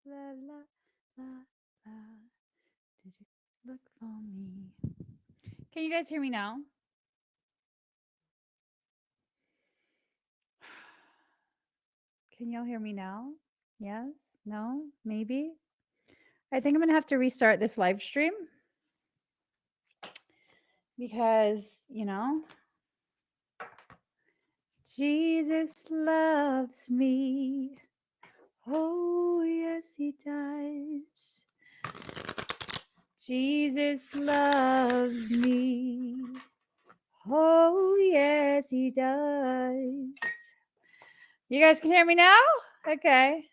La la la la. Did you look for me? Can you guys hear me now? Can y'all hear me now? Yes? No? Maybe? I think I'm going to have to restart this live stream because, Jesus loves me. Oh, yes, he does. Jesus loves me. Oh, yes, he does. You guys can hear me now? Okay.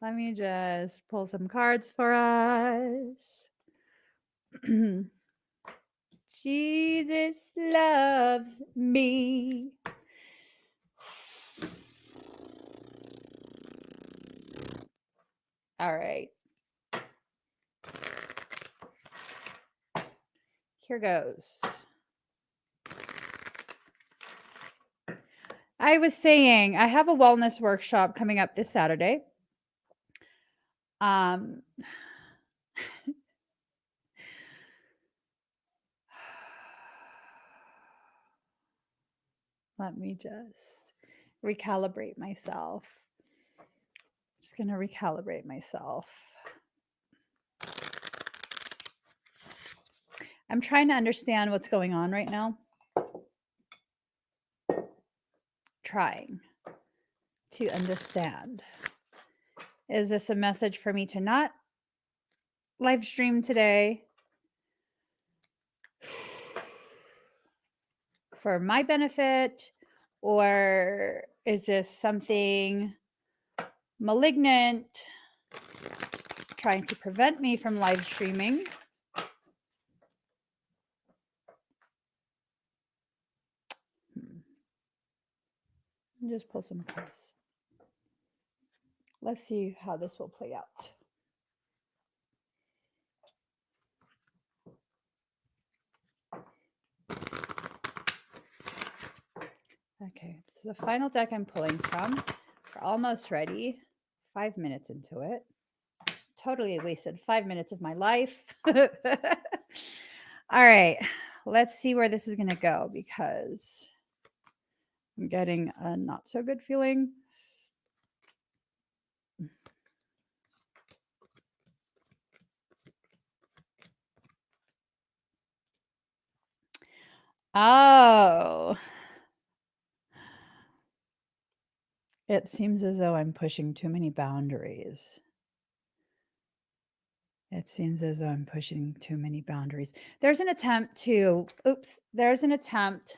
Let me just pull some cards for us. Jesus loves me. All right. Here goes. I was saying I have a wellness workshop coming up this Saturday. Let me just recalibrate myself. Just going to recalibrate myself. I'm trying to understand what's going on right now. Trying to understand. Is this a message for me to not live stream today? For my benefit? Or is this something malignant trying to prevent me from live streaming? Just pull some cards. Let's see how this will play out. Okay, this is the final deck I'm pulling from. We're almost ready. 5 minutes into it. Totally wasted 5 minutes of my life. All right, let's see where this is going to go because I'm getting a not so good feeling. Oh. It seems as though I'm pushing too many boundaries. It seems as though I'm pushing too many boundaries. There's an attempt to, there's an attempt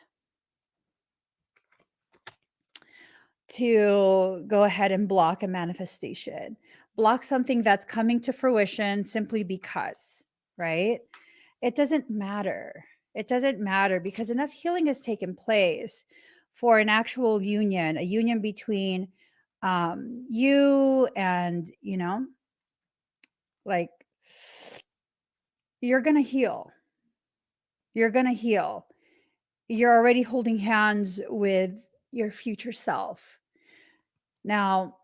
to go ahead and block a manifestation, block something that's coming to fruition simply because, right? It doesn't matter. It doesn't matter because enough healing has taken place for an actual union, a union between you and, like, you're going to heal. You're going to heal. You're already holding hands with your future self. Now,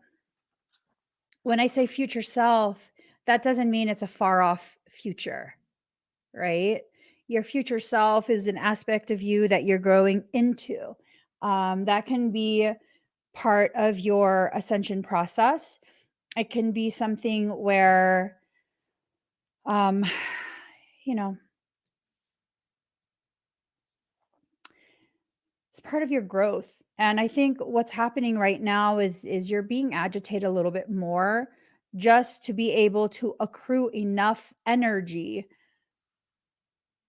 when I say future self, that doesn't mean it's a far off future, right? Your future self is an aspect of you that you're growing into. That can be part of your ascension process. It can be something where, it's part of your growth. And I think what's happening right now is you're being agitated a little bit more just to be able to accrue enough energy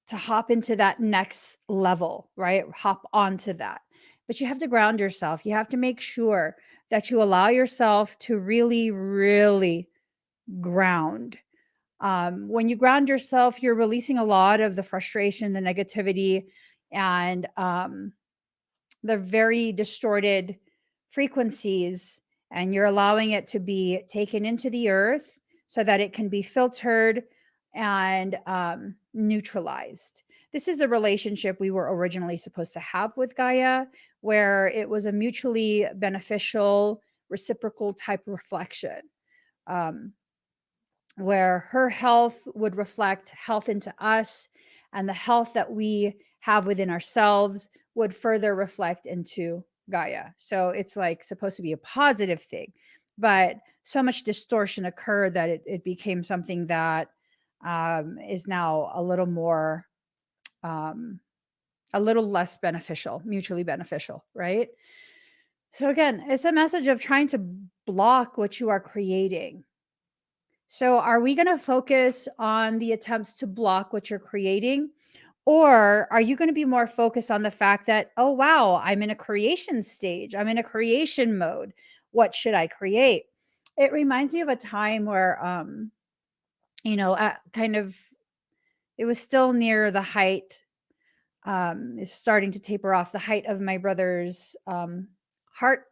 to hop into that next level, right? Hop onto that. But you have to ground yourself. You have to make sure that you allow yourself to really, really ground. When you ground yourself, you're releasing a lot of the frustration, the negativity, and the very distorted frequencies, and you're allowing it to be taken into the earth so that it can be filtered and neutralized. This is the relationship we were originally supposed to have with Gaia, where it was a mutually beneficial, reciprocal type reflection, um, where her health would reflect health into us, and the health that we have within ourselves would further reflect into Gaia. So it's like supposed to be a positive thing, but so much distortion occurred that it became something that is now a little more, um, a little less beneficial, mutually beneficial, right? So again, it's a message of trying to block what you are creating. So are we going to focus on the attempts to block what you're creating? Or are you going to be more focused on the fact that, oh, wow, I'm in a creation stage, I'm in a creation mode. What should I create? It reminds me of a time where, kind of, it was still near the height, it's starting to taper off the height of my brother's heart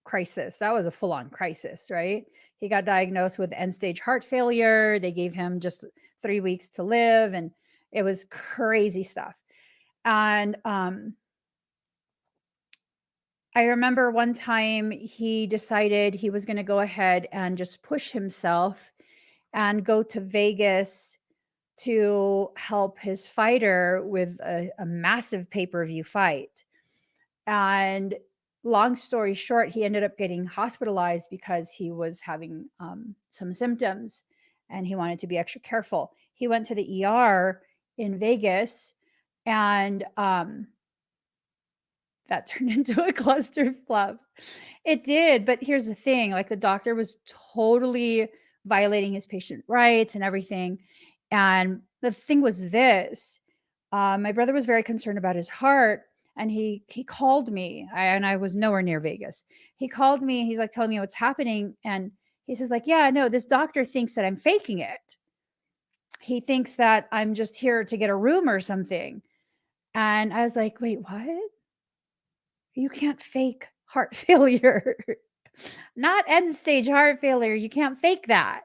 crisis. That was a full on crisis, right? He got diagnosed with end stage heart failure. They gave him just 3 weeks to live, and it was crazy stuff. And I remember one time he decided he was going to go ahead and just push himself and go to Vegas to help his fighter with a massive pay-per-view fight. And long story short, he ended up getting hospitalized because he was having some symptoms and he wanted to be extra careful. He went to the ER in Vegas, and that turned into a cluster flub. It did, but here's the thing, like, the doctor was totally violating his patient rights and everything. And the thing was this, my brother was very concerned about his heart, and he called me, and I was nowhere near Vegas. He called me, he's like telling me what's happening, and he says like, "Yeah, no, this doctor thinks that I'm faking it. He thinks that I'm just here to get a room or something." And I was like, "Wait, what? You can't fake heart failure." Not end stage heart failure. You can't fake that.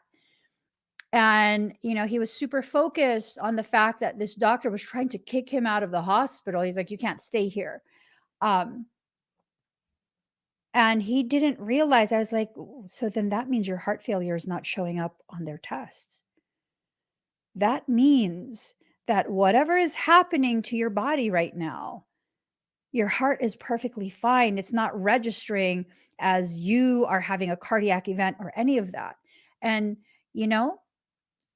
And, he was super focused on the fact that this doctor was trying to kick him out of the hospital. He's like, "You can't stay here." Um, and he didn't realize, I was like, So then that means your heart failure is not showing up on their tests. That means that whatever is happening to your body right now, your heart is perfectly fine. It's not registering as you are having a cardiac event or any of that. And, you know,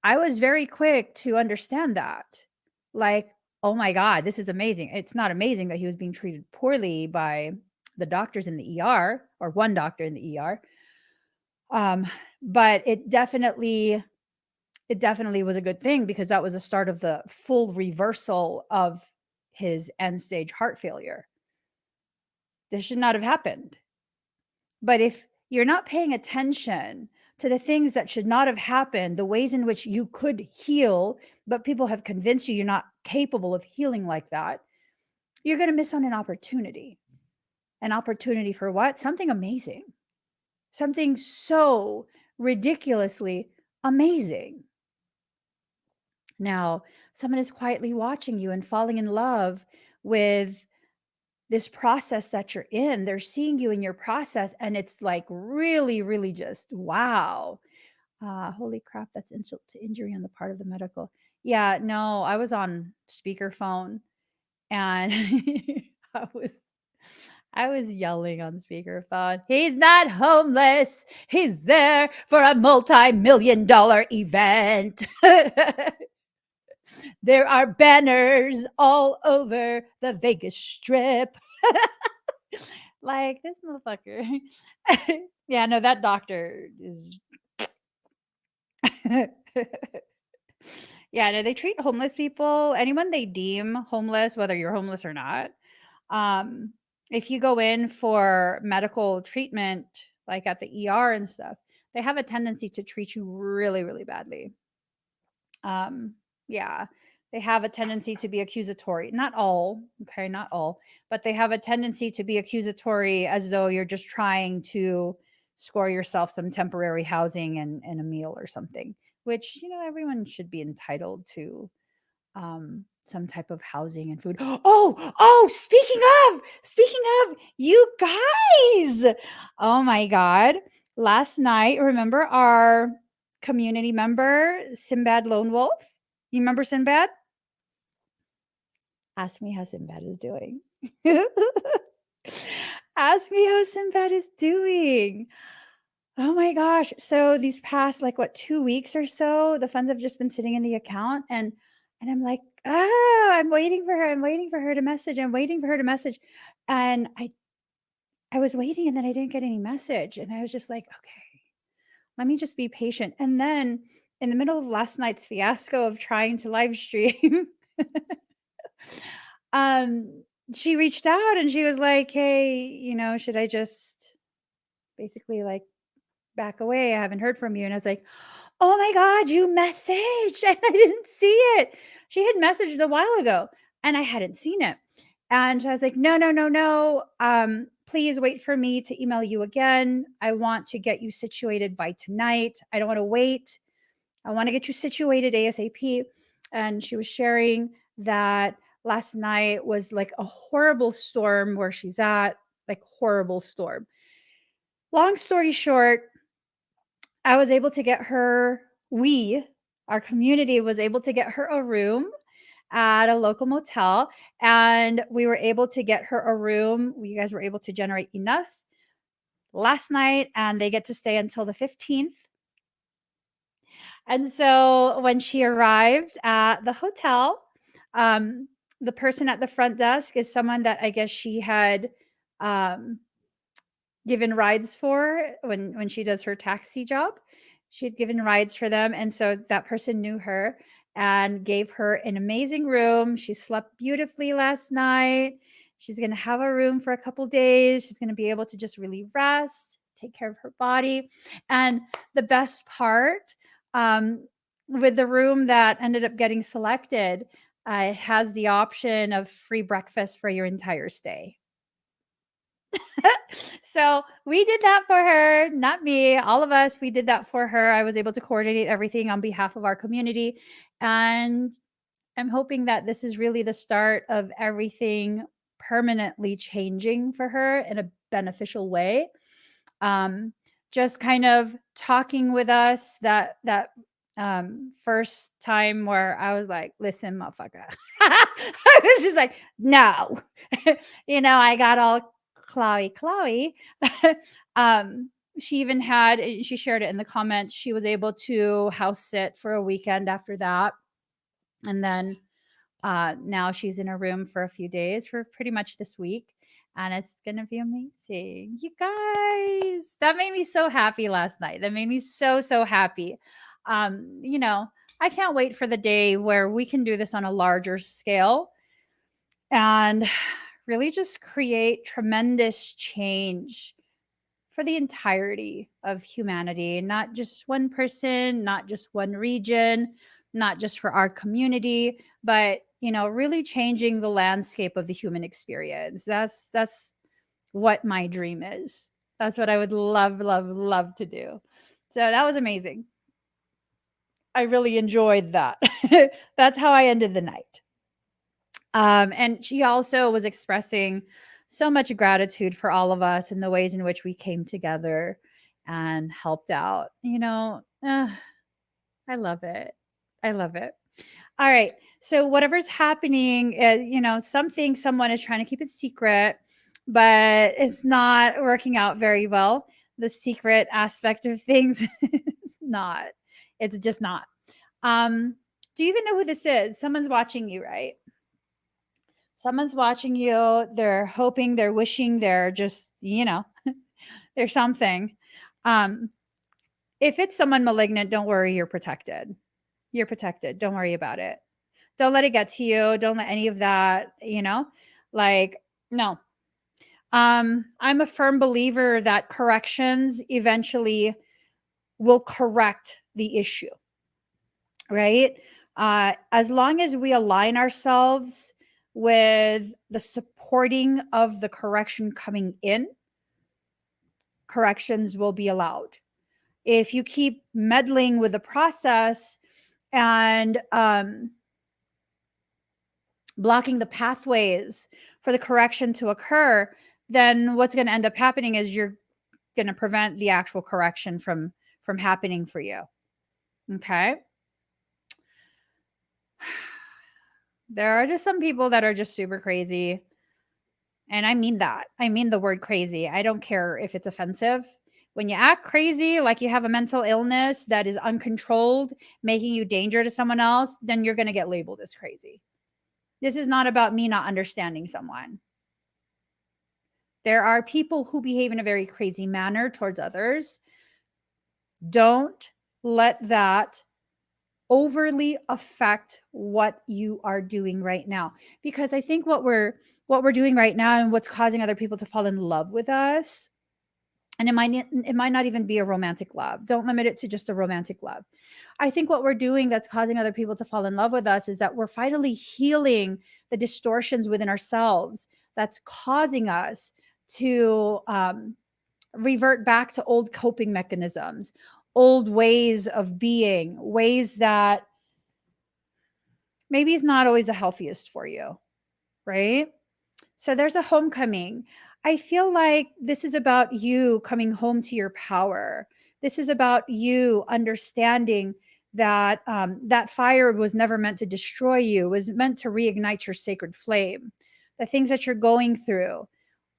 I was very quick to understand that. Like, oh my God, this is amazing. It's not amazing that he was being treated poorly by the doctors in the ER, or one doctor in the ER. But it definitely was a good thing, because that was the start of the full reversal of his end stage heart failure. This should not have happened. But if you're not paying attention to the things that should not have happened, the ways in which you could heal, but people have convinced you you're not capable of healing like that, you're going to miss on an opportunity. An opportunity for what? Something amazing. Something so ridiculously amazing. Now, someone is quietly watching you and falling in love with this process that you're in. They're seeing you in your process, and it's like really, really just wow. Holy crap, that's insult to injury on the part of the medical. Yeah, no, I was on speakerphone, and I was I was yelling on speakerphone. He's not homeless. He's there for a multi-million dollar event. There are banners all over the Vegas Strip. Like, this motherfucker. Yeah, no, that doctor is. Yeah, no, they treat homeless people, anyone they deem homeless, whether you're homeless or not. Um, if you go in for medical treatment, like at the ER and stuff, they have a tendency to treat you really, really badly. Um, yeah, they have a tendency to be accusatory. Not all, okay, not all, but they have a tendency to be accusatory, as though you're just trying to score yourself some temporary housing and a meal or something, which, everyone should be entitled to some type of housing and food. Oh, speaking of, you guys. Oh my God. Last night, remember our community member, Sinbad Lone Wolf? You remember Sinbad? Ask me how Sinbad is doing. Ask me how Sinbad is doing. Oh my gosh. So these past like what 2 weeks or so, the funds have just been sitting in the account and I'm like, "Oh, I'm waiting for her. I'm waiting for her to message. I'm waiting for her to message." And I was waiting and then I didn't get any message and I was just like, "Okay, let me just be patient." And then in the middle of last night's fiasco of trying to live stream, um she reached out and she was like, "Hey, should I just basically like back away? I haven't heard from you." And I was like, "Oh my God, you messaged and I didn't see it." She had messaged a while ago and I hadn't seen it. And I was like, "No, no, no, no. Please wait for me to email you again. I want to get you situated by tonight. I don't want to wait. I want to get you situated ASAP." And she was sharing that last night was like a horrible storm where she's at, like horrible storm. Long story short, I was able to get her, our community was able to get her a room at a local motel. And we were able to get her a room. You guys were able to generate enough last night, and they get to stay until the 15th. And so when she arrived at the hotel, um, the person at the front desk is someone that I guess she had um, given rides for when she does her taxi job. She had given rides for them, and so that person knew her and gave her an amazing room. She slept beautifully last night. She's going to have a room for a couple days. She's going to be able to just really rest, take care of her body. And the best part, um, with the room that ended up getting selected, it has the option of free breakfast for your entire stay. So we did that for her, not me. All of us, we did that for her. I was able to coordinate everything on behalf of our community. And I'm hoping that this is really the start of everything permanently changing for her in a beneficial way. Um, just kind of talking with us first time where I was like, "Listen, motherfucker." I was just like, "No." I got all clawy. um, she even had, she shared it in the comments, she was able to house sit for a weekend after that. And then now she's in a room for a few days for pretty much this week. And it's going to be amazing. You guys, that made me so happy last night. That made me so, so happy. Um, you know, I can't wait for the day where we can do this on a larger scale and really just create tremendous change for the entirety of humanity, not just one person, not just one region, not just for our community, but really changing the landscape of the human experience. That's what my dream is. That's what I would love, love, love to do. So that was amazing. I really enjoyed that. That's how I ended the night. And she also was expressing so much gratitude for all of us and the ways in which we came together and helped out. I love it. I love it. All right. So whatever's happening, something someone is trying to keep it secret, but it's not working out very well. The secret aspect of things is not. It's just not. Um, do you even know who this is? Someone's watching you, right? Someone's watching you. They're hoping, they're wishing, they're just, they're something. Um, if it's someone malignant, don't worry, you're protected. You're protected. Don't worry about it. Don't let it get to you. Don't let any of that, like, no. I'm a firm believer that corrections eventually will correct the issue, right? As long as we align ourselves with the supporting of the correction coming in, corrections will be allowed. If you keep meddling with the process and blocking the pathways for the correction to occur, then what's going to end up happening is you're going to prevent the actual correction from happening for you. Okay? There are just some people that are just super crazy. And I mean that. I mean the word crazy. I don't care if it's offensive. When you act crazy, like you have a mental illness that is uncontrolled, making you danger to someone else, then you're going to get labeled as crazy. This is not about me not understanding someone. There are people who behave in a very crazy manner towards others. Don't let that overly affect what you are doing right now, because I think what we're doing right now and what's causing other people to fall in love with us, and it might not even be a romantic love. Don't limit it to just a romantic love. I think what we're doing that's causing other people to fall in love with us is that we're finally healing the distortions within ourselves that's causing us to revert back to old coping mechanisms, old ways of being, ways that maybe is not always the healthiest for you, right? So there's a homecoming. I feel like this is about you coming home to your power. This is about you understanding that that fire was never meant to destroy you. It was meant to reignite your sacred flame. The things that you're going through,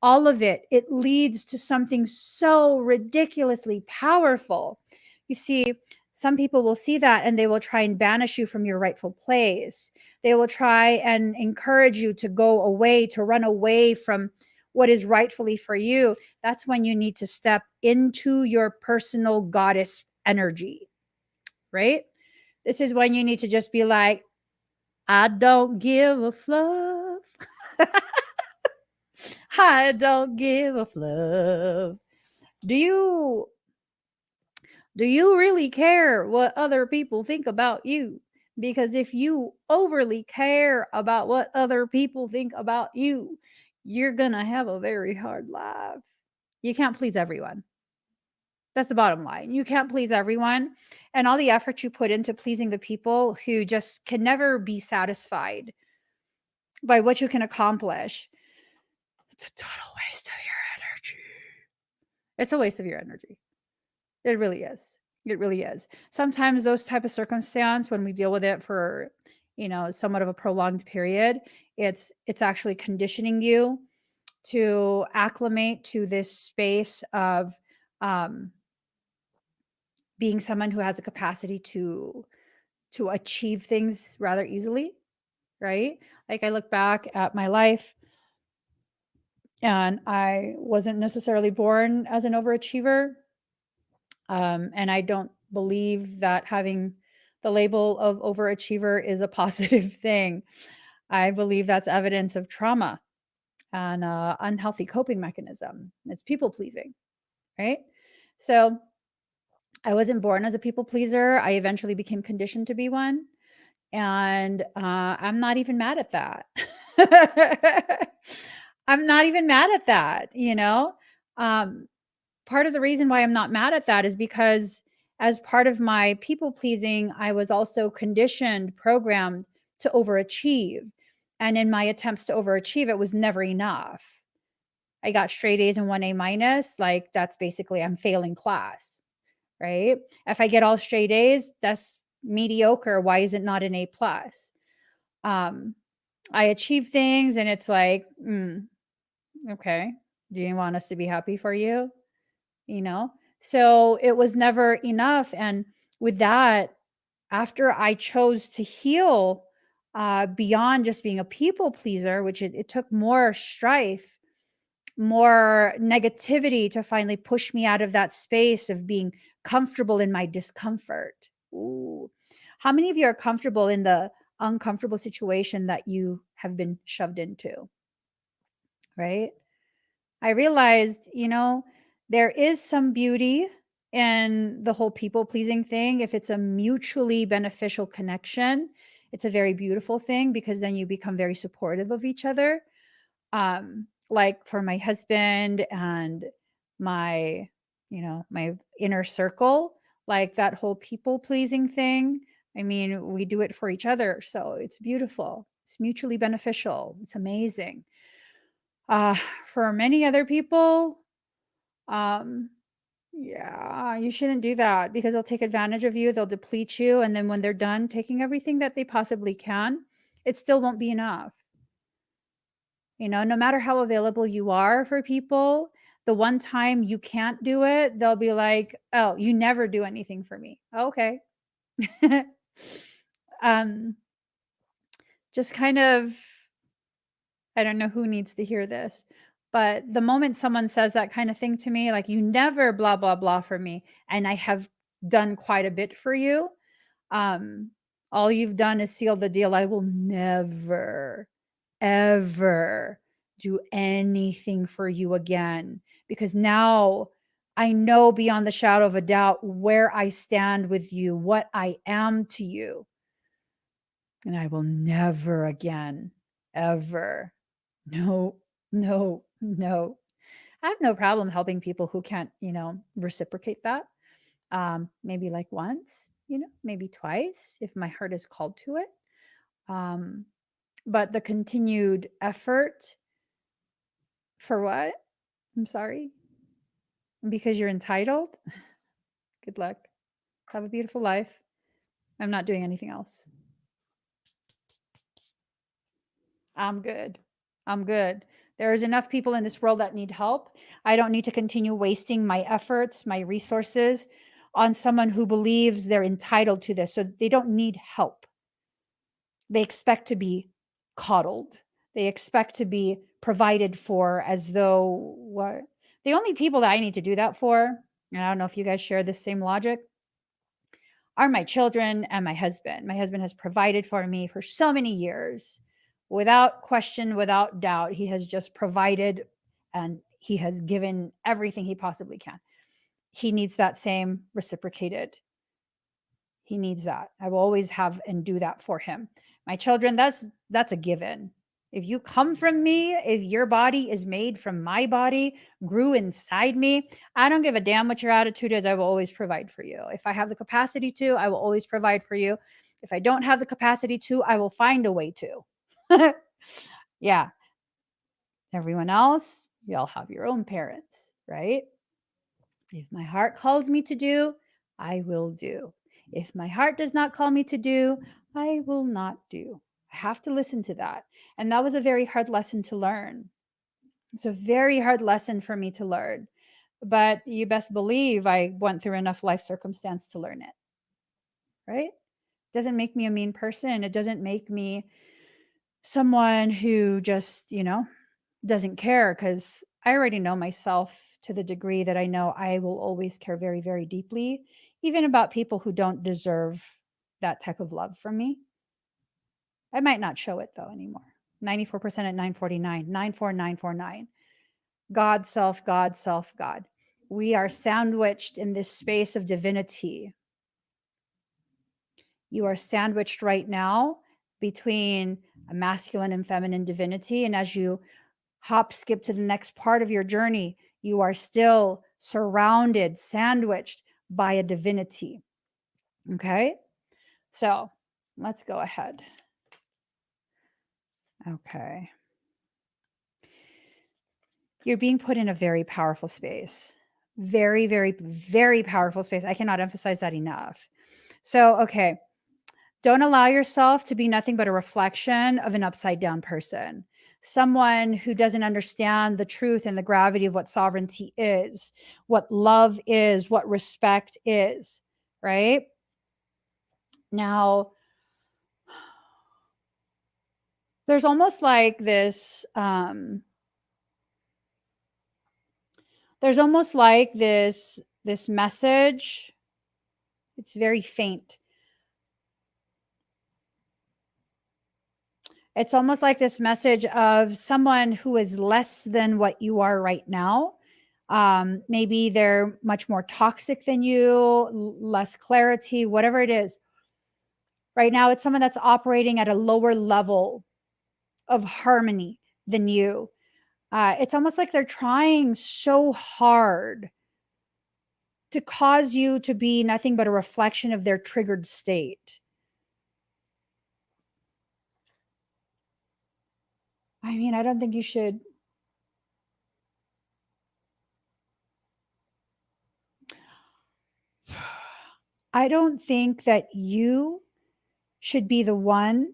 all of it, it leads to something so ridiculously powerful. You see, some people will see that and they will try and banish you from your rightful place. They will try and encourage you to go away, to run away from what is rightfully for you. That's when you need to step into your personal goddess energy, right? This is when you need to just be like, I don't give a fluff. I don't give a fluff. Do you do you really care what other people think about you? Because if you overly care about what other people think about you, you're going to have a very hard life. You can't please everyone. That's the bottom line. You can't please everyone. And all the effort you put into pleasing the people who just can never be satisfied by what you can accomplish, it's a total waste of your energy. It's a waste of your energy. It really is. It really is. Sometimes those type of circumstance, when we deal with it for, somewhat of a prolonged period, it's actually conditioning you to acclimate to this space of um, being someone who has a capacity to achieve things rather easily, right? Like I look back at my life and I wasn't necessarily born as an overachiever. And I don't believe that having the label of overachiever is a positive thing. I believe that's evidence of trauma and unhealthy coping mechanism. It's people pleasing, right? So I wasn't born as a people pleaser. I eventually became conditioned to be one. And I'm not even mad at that. I'm not even mad at that. Um, Part of the reason why I'm not mad at that is because as part of my people pleasing, I was also conditioned, programmed to overachieve. And in my attempts to overachieve, it was never enough. I got straight A's and one A minus. Like that's basically I'm failing class, right? If I get all straight A's, that's mediocre. Why is it not an A plus? Um, I achieve things and it's like, okay. Do you want us to be happy for you? you know so it was never enough. And with that, after I chose to heal beyond just being a people pleaser, which it took more strife, more negativity to finally push me out of that space of being comfortable in my discomfort. Ooh. How many of you are comfortable in the uncomfortable situation that you have been shoved into, right? I realized, there is some beauty in the whole people pleasing thing. If it's a mutually beneficial connection, it's a very beautiful thing because then you become very supportive of each other. Like for my husband and my, my inner circle, like that whole people pleasing thing. I mean, we do it for each other. So it's beautiful. It's mutually beneficial. It's amazing. For many other people, um, yeah, you shouldn't do that because they'll take advantage of you, they'll deplete you, and then when they're done taking everything that they possibly can, it still won't be enough. You know, no matter how available you are for people, the one time you can't do it, they'll be like, "Oh, you never do anything for me." Okay. um, just kind of, I don't know who needs to hear this, but the moment someone says that kind of thing to me, like, "You never blah blah blah for me," and I have done quite a bit for you, um, all you've done is seal the deal. I will never, ever do anything for you again because now I know beyond the shadow of a doubt where I stand with you, what I am to you. And I will never again, ever. No, no, no. I have no problem helping people who can't, reciprocate that. Maybe like once, maybe twice if my heart is called to it. Um, but the continued effort for what? I'm sorry. Because you're entitled? Good luck. Have a beautiful life. I'm not doing anything else. I'm good. I'm good. There's enough people in this world that need help. I don't need to continue wasting my efforts, my resources on someone who believes they're entitled to this. So they don't need help. They expect to be coddled. They expect to be provided for as though what the only people that I need to do that for, and I don't know if you guys share the same logic, are my children and my husband. My husband has provided for me for so many years without question, without doubt. He has just provided and he has given everything he possibly can. He needs that same reciprocated. He needs that. I will always have and do that for him. My children, that's a given. If you come from me, if your body is made from my body, grew inside me, I don't give a damn what your attitude is. I will always provide for you. If I have the capacity to, I will always provide for you. If I don't have the capacity to, I will find a way to. Yeah. Everyone else, y'all have your own parents, right? If my heart calls me to do, I will do. If my heart does not call me to do, I will not do. I have to listen to that. And that was a very hard lesson to learn. It's a very hard lesson for me to learn. But you best believe I went through enough life circumstance to learn it. Right? It doesn't make me a mean person. It doesn't make me someone who just, doesn't care because I already know myself to the degree that I know I will always care very, very deeply, even about people who don't deserve that type of love from me. I might not show it though anymore. 94% at 949, 94949. God, self, God, self, God. We are sandwiched in this space of divinity. You are sandwiched right now between a masculine and feminine divinity. And as you hop, skip to the next part of your journey, you are still surrounded, sandwiched by a divinity. Okay. So let's go ahead. Okay. You're being put in a very powerful space. Very, very, very powerful space. I cannot emphasize that enough. So, okay. Don't allow yourself to be nothing but a reflection of an upside down person, someone who doesn't understand the truth and the gravity of what sovereignty is, what love is, what respect is, right? Now, there's almost like this, this message. It's very faint. It's almost like this message of someone who is less than what you are right now. Maybe they're much more toxic than you, less clarity, whatever it is. Right now, it's someone that's operating at a lower level of harmony than you. It's almost like they're trying so hard to cause you to be nothing but a reflection of their triggered state. I mean, I don't think you should. I don't think that you should be the one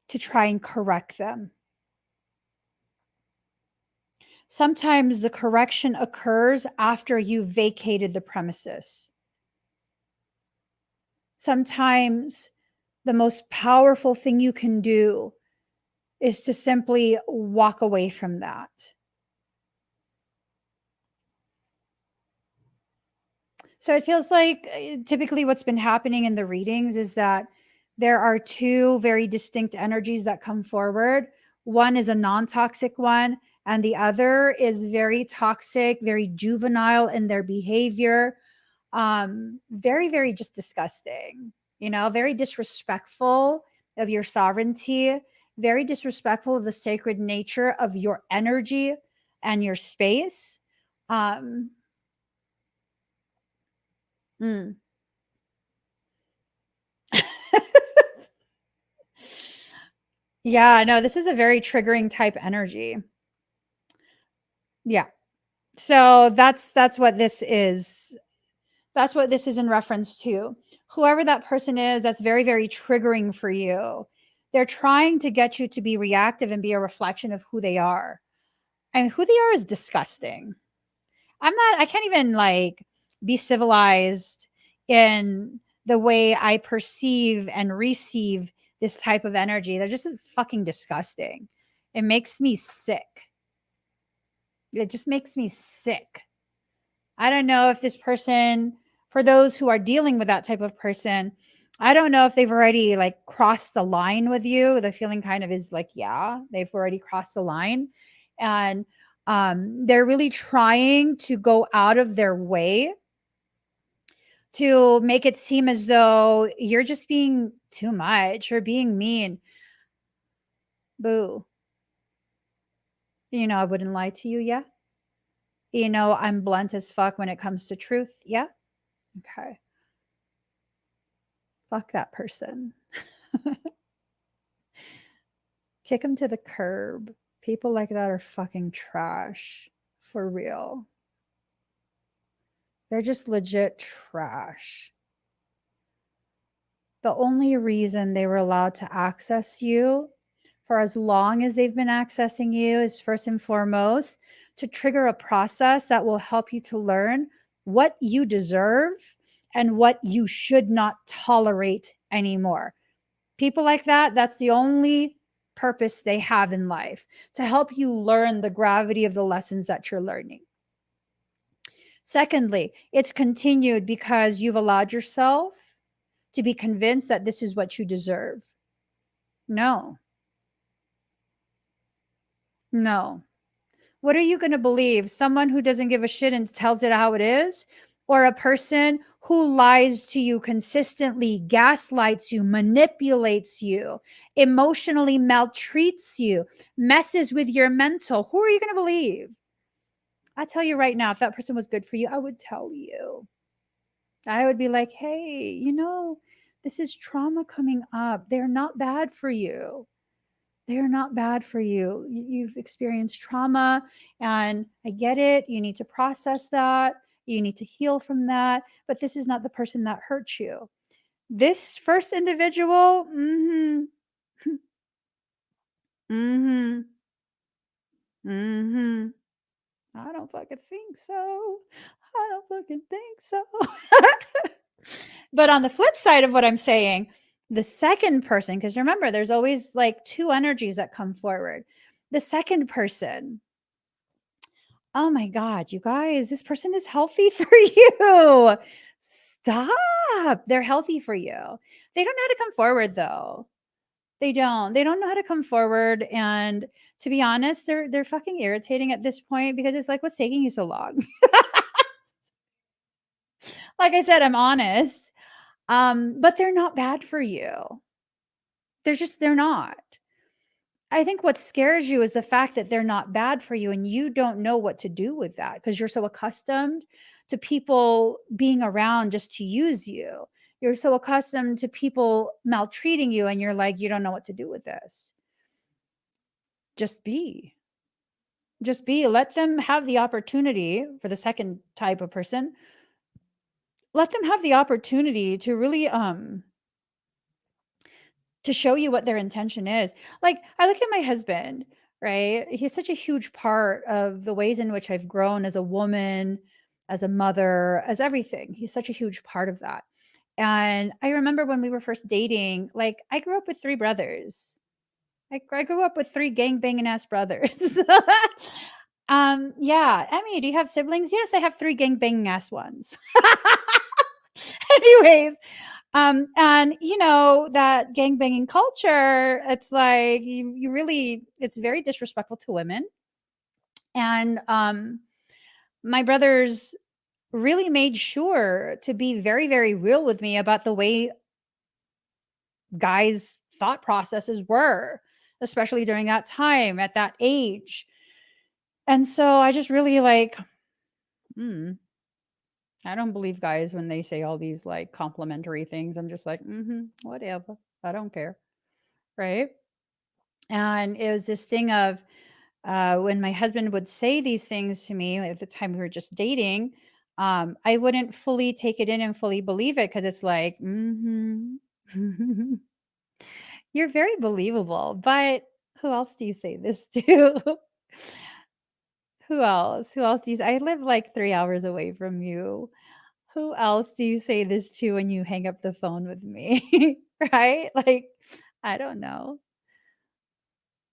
to try and correct them. Sometimes the correction occurs after you vacated the premises. Sometimes the most powerful thing you can do is to simply walk away from that. So it feels like typically what's been happening in the readings is that there are two very distinct energies that come forward. One is a non toxic one, and the other is very toxic, very juvenile in their behavior. Very, very just disgusting, very disrespectful of your sovereignty, very disrespectful of the sacred nature of your energy and your space. Um, mm. Yeah, no, this is a very triggering type energy. Yeah. So that's what this is. That's what this is in reference to. Whoever that person is, that's very, very triggering for you. They're trying to get you to be reactive and be a reflection of who they are. And who they are is disgusting. I can't even like be civilized in the way I perceive and receive this type of energy. They're just fucking disgusting. It makes me sick. It just makes me sick. I don't know if this person, for those who are dealing with that type of person, I don't know if they've already like crossed the line with you. The feeling kind of is like, yeah, they've already crossed the line. And they're really trying to go out of their way to make it seem as though you're just being too much or being mean. Boo. I wouldn't lie to you. Yeah. I'm blunt as fuck when it comes to truth. Yeah. Okay. Fuck that person. Kick them to the curb. People like that are fucking trash. For real. They're just legit trash. The only reason they were allowed to access you for as long as they've been accessing you is first and foremost to trigger a process that will help you to learn what you deserve and what you should not tolerate anymore. People like that, that's the only purpose they have in life, to help you learn the gravity of the lessons that you're learning. Secondly, it's continued because you've allowed yourself to be convinced that this is what you deserve. No, no. What are you going to believe? Someone who doesn't give a shit and tells it how it is? Or a person who lies to you consistently, gaslights you, manipulates you, emotionally maltreats you, messes with your mental? Who are you going to believe? I tell you right now, if that person was good for you, I would tell you. I would be like, hey, this is trauma coming up. They're not bad for you. They're not bad for you. You've experienced trauma, and I get it. You need to process that. You need to heal from that. But this is not the person that hurt you. This first individual, mm-hmm, mm-hmm. I don't fucking think so. I don't fucking think so. But on the flip side of what I'm saying, the second person, because remember, there's always like two energies that come forward. The second person, oh my God, you guys, this person is healthy for you. Stop. They're healthy for you. They don't know how to come forward though. They don't. They don't know how to come forward. And to be honest, they're fucking irritating at this point because it's like, what's taking you so long? Like I said, I'm honest. But they're not bad for you. They're not. I think what scares you is the fact that they're not bad for you and you don't know what to do with that because you're so accustomed to people being around just to use you. You're so accustomed to people maltreating you and you're like, you don't know what to do with this. Just be. Just be. Let them have the opportunity for the second type of person. Let them have the opportunity to really to show you what their intention is. Like, I look at my husband, right? He's such a huge part of the ways in which I've grown as a woman, as a mother, as everything. He's such a huge part of that. And I remember when we were first dating, like, I grew up with 3 brothers. I grew up with 3 gangbanging ass brothers. Yeah. Emmy, do you have siblings? Yes, I have 3 gangbanging ass ones. Anyways, and you know, that gangbanging culture, it's like you really, it's very disrespectful to women. And my brothers really made sure to be very, very real with me about the way guys' thought processes were, especially during that time at that age. And so I just really like, hmm, I don't believe guys when they say all these like complimentary things. I'm just like, whatever. I don't care. Right. And it was this thing of when my husband would say these things to me at the time we were just dating, I wouldn't fully take it in and fully believe it because it's like, you're very believable. But who else do you say this to? Who else? Who else do you I live like 3 hours away from you. Who else do you say this to when you hang up the phone with me? Right? Like, I don't know.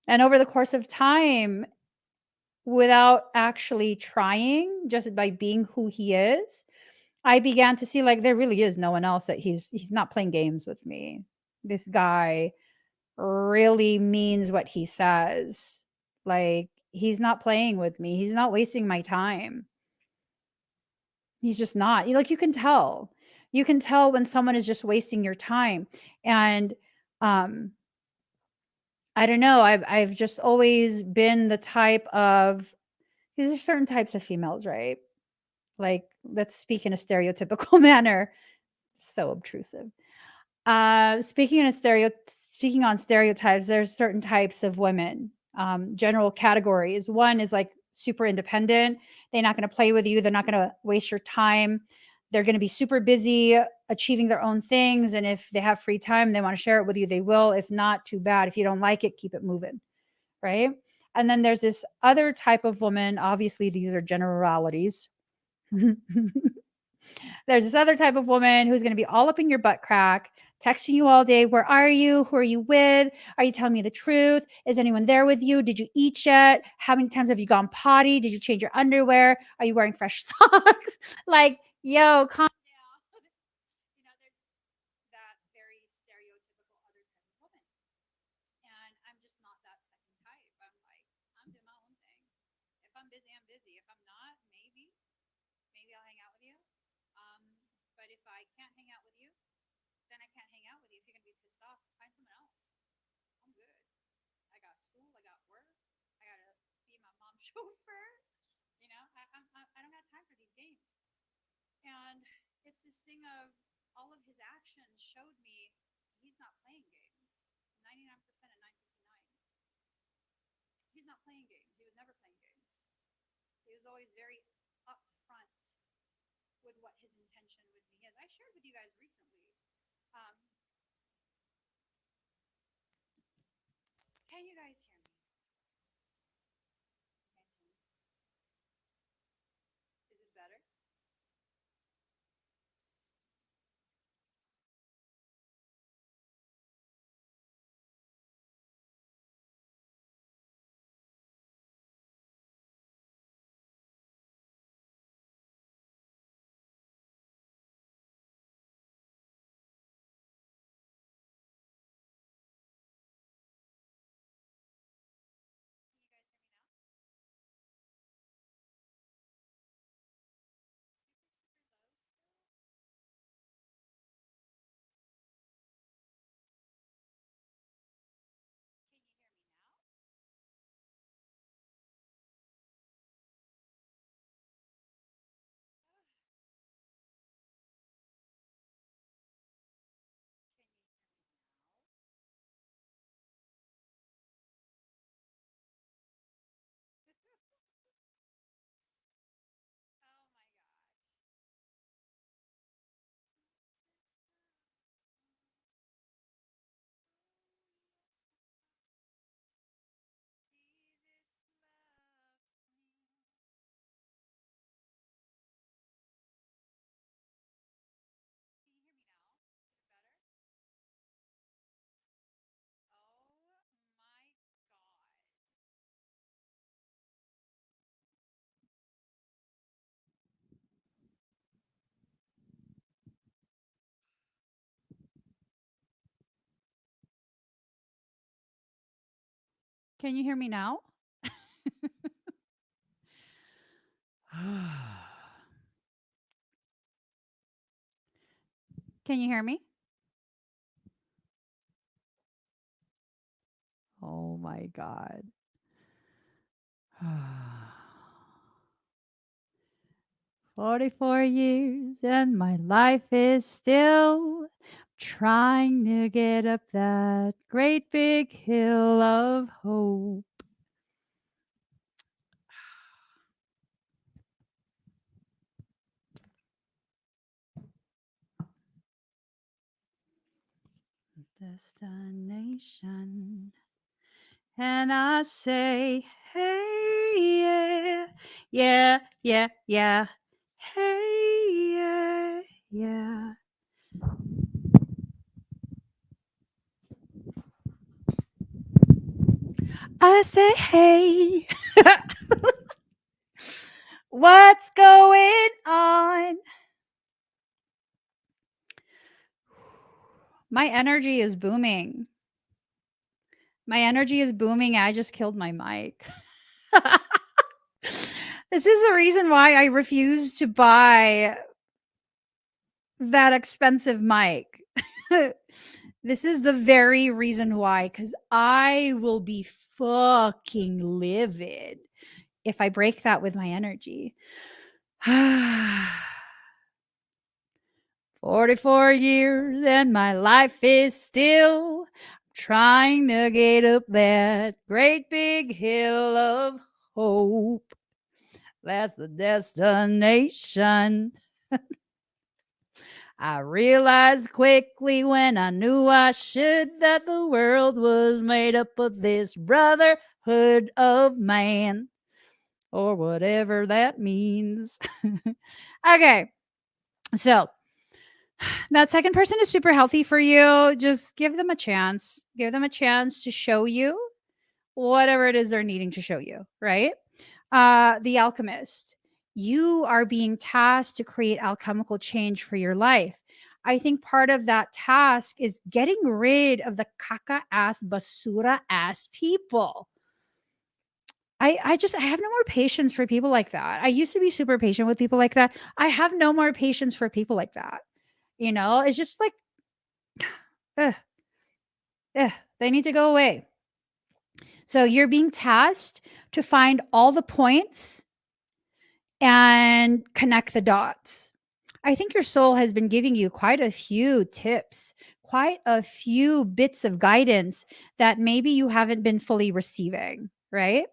And over the course of time, without actually trying, just by being who he is, I began to see like there really is no one else that he's not playing games with me. This guy really means what he says. Like, he's not playing with me. He's not wasting my time. He's just not. Like, you can tell. You can tell when someone is just wasting your time. And um I don't know, I've just always been the type of, these are certain types of females, right? Like, let's speak in a stereotypical manner. So obtrusive. Speaking on stereotypes, there's certain types of women, general categories. One is like super independent. They're not going to play with you. They're not going to waste your time. They're going to be super busy achieving their own things. And if they have free time, they want to share it with you, they will. If not, too bad. If you don't like it, keep it moving. Right. And then there's this other type of woman. Obviously, these are generalities. There's this other type of woman who's going to be all up in your butt crack, texting you all day. Where are you? Who are you with? Are you telling me the truth? Is anyone there with you? Did you eat yet? How many times have you gone potty? Did you change your underwear? Are you wearing fresh socks? Like, yo, calm down. You know, there's that very stereotypical other type of woman. And I'm just not that second type. I'm like, I'm doing my own thing. If I'm busy, I'm busy. If I'm not, maybe I'll hang out with you. But if I can't hang out with you, then I can't hang out with you. If you're gonna be pissed off, find someone else. I'm good. I got school. I got work. I gotta be my mom's chauffeur. You know, I don't got time for these games. And it's this thing of all of his actions showed me he's not playing games. 99% at 9:59. He's not playing games. He was never playing games. He was always very upfront with what his intention with me is. I shared with you guys recently. Um, can you guys hear me? You guys hear me? Is this better? Can you hear me now? Can you hear me? Oh my God. 44 years and my life is still trying to get up that great big hill of hope. Destination. And I say, hey, yeah, yeah, yeah, yeah. Hey, yeah, yeah. I say, hey, what's going on? My energy is booming. My energy is booming. I just killed my mic. This is the reason why I refuse to buy that expensive mic. This is the very reason why, because I will be fucking livid if I break that with my energy. 44 years and my life is still trying to get up that great big hill of hope. That's the destination. I realized quickly when I knew I should that the world was made up of this brotherhood of man, or whatever that means. Okay, so that second person is super healthy for you. Just give them a chance. Give them a chance to show you whatever it is they're needing to show you, right? The alchemist. You are being tasked to create alchemical change for your life. I think part of that task is getting rid of the caca ass, basura ass people. I have no more patience for people like that. I used to be super patient with people like that. I have no more patience for people like that. You know, it's just like, ugh, ugh, they need to go away. So you're being tasked to find all the points and connect the dots. I think your soul has been giving you quite a few tips, quite a few bits of guidance that maybe you haven't been fully receiving, right?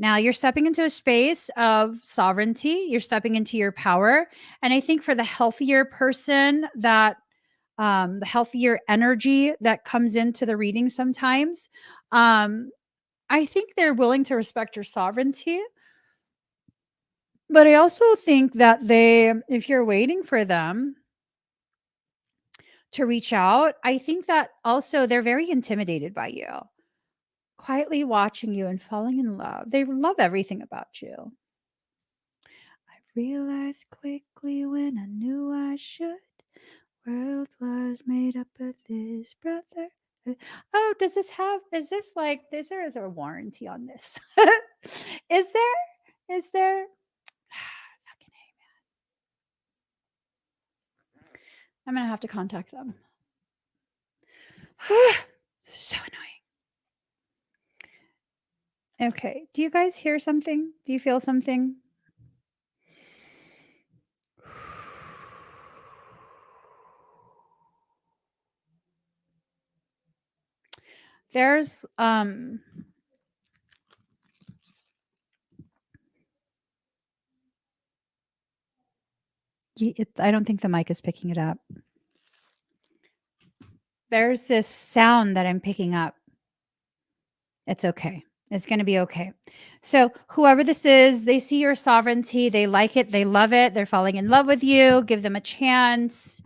Now you're stepping into a space of sovereignty, you're stepping into your power. And I think for the healthier person, that the healthier energy that comes into the reading sometimes, um, I think they're willing to respect your sovereignty. But I also think that if you're waiting for them to reach out, I think that also they're very intimidated by you, quietly watching you and falling in love. They love everything about you. I realized quickly when I knew I should. World was made up of this brother. Oh, is this like, is there is a warranty on this? Is there? Is there? Fucking I'm gonna have to contact them. So annoying. Okay. Do you guys hear something? Do you feel something? There's I don't think the mic is picking it up. There's this sound that I'm picking up. It's okay. It's going to be okay. So, whoever this is, they see your sovereignty, they like it, they love it, they're falling in love with you. Give them a chance.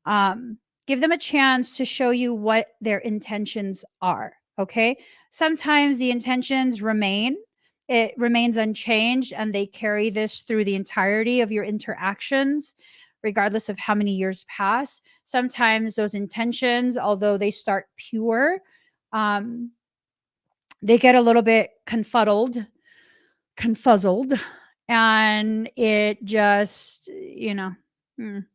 Um, give them a chance to show you what their intentions are. Okay. Sometimes the intentions it remains unchanged, and they carry this through the entirety of your interactions, regardless of how many years pass. Sometimes those intentions, although they start pure, Um, they get a little bit confuzzled, and it just, mm.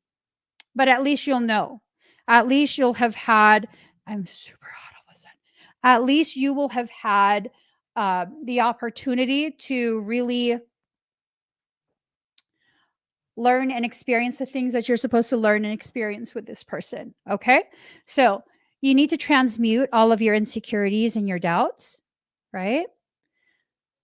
But at least you'll know. At least you'll have had, I'm super hot all of a sudden. At least you will have had the opportunity to really learn and experience the things that you're supposed to learn and experience with this person. Okay. So you need to transmute all of your insecurities and your doubts, right?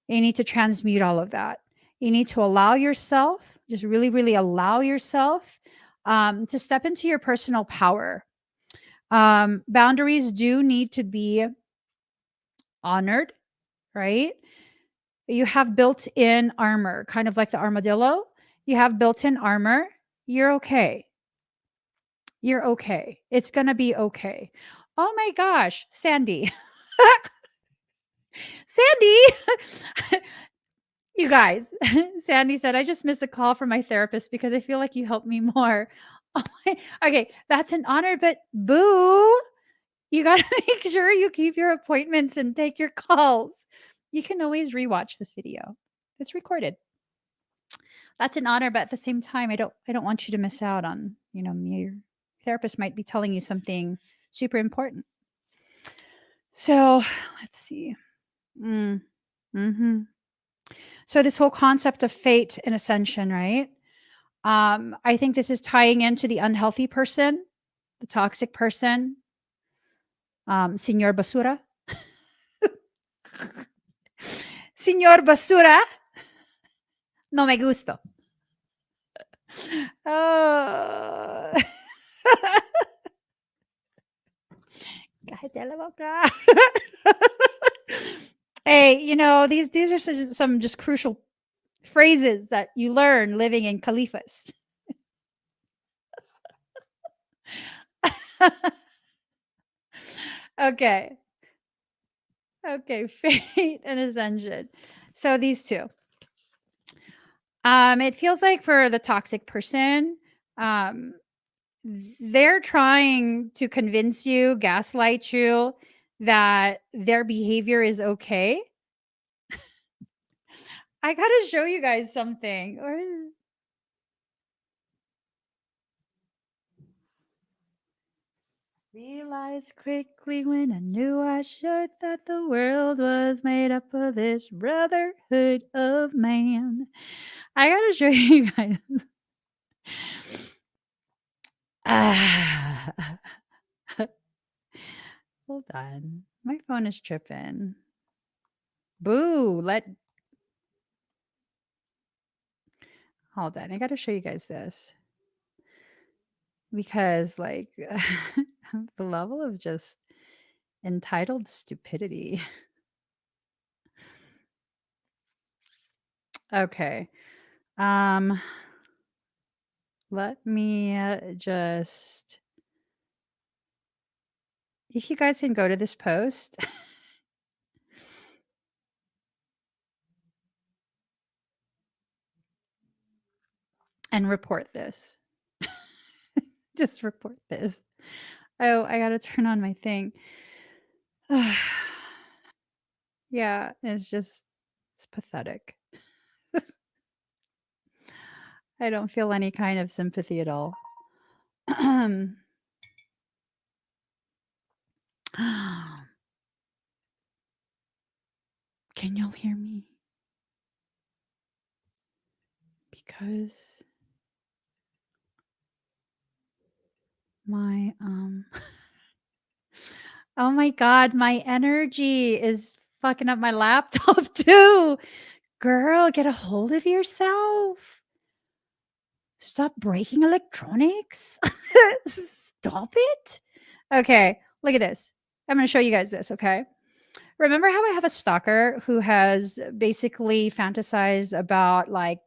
You need to transmute all of that. You need to allow yourself, just really, really allow yourself to step into your personal power. Boundaries do need to be honored, right? You have built in armor, kind of like the armadillo. You have built in armor. You're okay. You're okay. It's going to be okay. Oh my gosh, Sandy. Sandy, you guys, Sandy said, I just missed a call from my therapist because I feel like you helped me more. Oh okay, that's an honor, but boo, you got to make sure you keep your appointments and take your calls. You can always rewatch this video. It's recorded. That's an honor, but at the same time, I don't want you to miss out on, me. Your therapist might be telling you something super important. So let's see. Mm, hmm So this whole concept of fate and ascension, right? I think this is tying into the unhealthy person, the toxic person, Señor Basura. Señor Basura, no me gusto. Oh. Cállate la boca. Hey, these are some just crucial phrases that you learn living in Califas. Okay. Okay, fate and ascension. So these two. It feels like for the toxic person, um, they're trying to convince you, gaslight you that their behavior is okay. I gotta show you guys something. Realized quickly when I knew I should that the world was made up of this brotherhood of man. I gotta show you guys. Ah. Hold on. My phone is tripping. Boo. Hold on. I gotta show you guys this. Because, like, the level of just entitled stupidity. Okay. Um, let me just, if you guys can go to this post and report this. Just report this. Oh, I gotta turn on my thing. Yeah, it's pathetic. I don't feel any kind of sympathy at all. Can y'all hear me? Because my oh my god, my energy is fucking up my laptop too. Girl, get a hold of yourself. Stop breaking electronics. Stop it. Okay, look at this. I'm going to show you guys this, okay? Remember how I have a stalker who has basically fantasized about like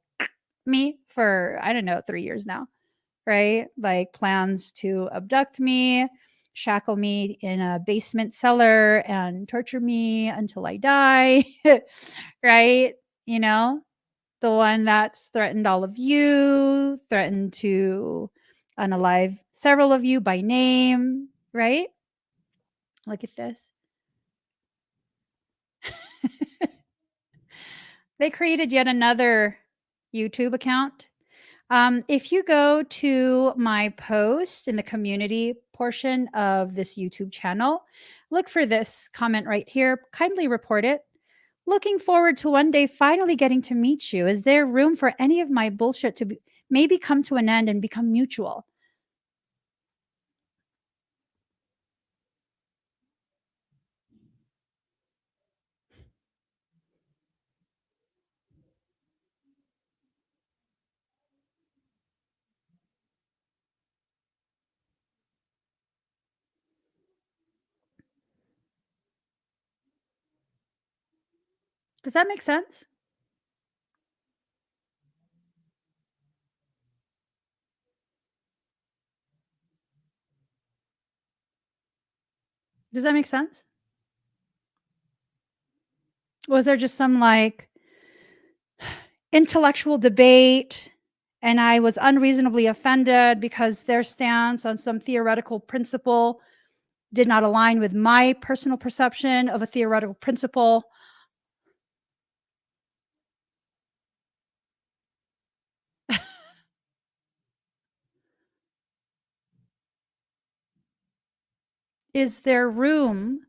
me for, I don't know, 3 years now, right? Like plans to abduct me, shackle me in a basement cellar and torture me until I die, right? You know, the one that's threatened all of you, threatened to unalive several of you by name, right? Look at this. They created yet another YouTube account. If you go to my post in the community portion of this YouTube channel, look for this comment right here. Kindly report it. Looking forward to one day finally getting to meet you. Is there room for any of my bullshit to maybe come to an end and become mutual? Does that make sense? Does that make sense? Was there just some like intellectual debate and I was unreasonably offended because their stance on some theoretical principle did not align with my personal perception of a theoretical principle? Is there room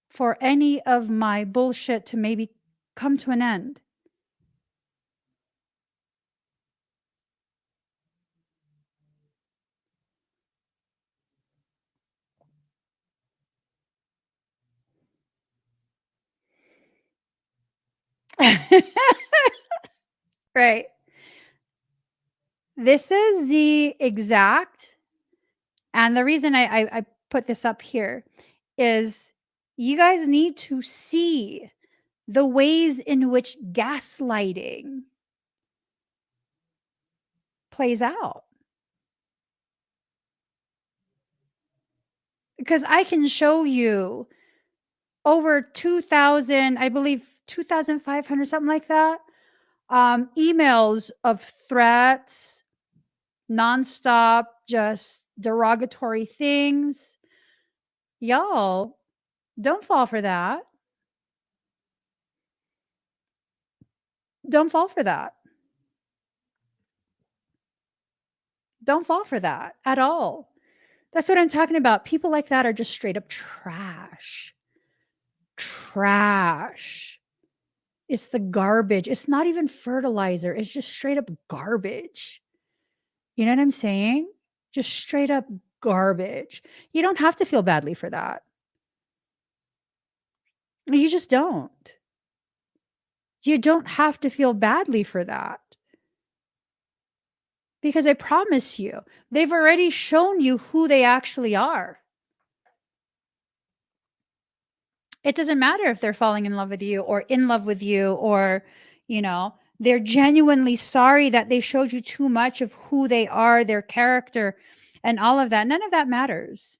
for any of my bullshit to maybe come to an end? Right. This is the exact, and the reason I put this up here is you guys need to see the ways in which gaslighting plays out. Because I can show you over 2,000, I believe 2,500, something like that, emails of threats, nonstop, just derogatory things. Y'all, don't fall for that. Don't fall for that. Don't fall for that at all. That's what I'm talking about. People like that are just straight up trash. Trash. It's the garbage. It's not even fertilizer. It's just straight up garbage. You know what I'm saying? Just straight up garbage. You don't have to feel badly for that. You just don't. You don't have to feel badly for that. Because I promise you, they've already shown you who they actually are. It doesn't matter if they're falling in love with you or in love with you or, they're genuinely sorry that they showed you too much of who they are, their character, and all of that. None of that matters.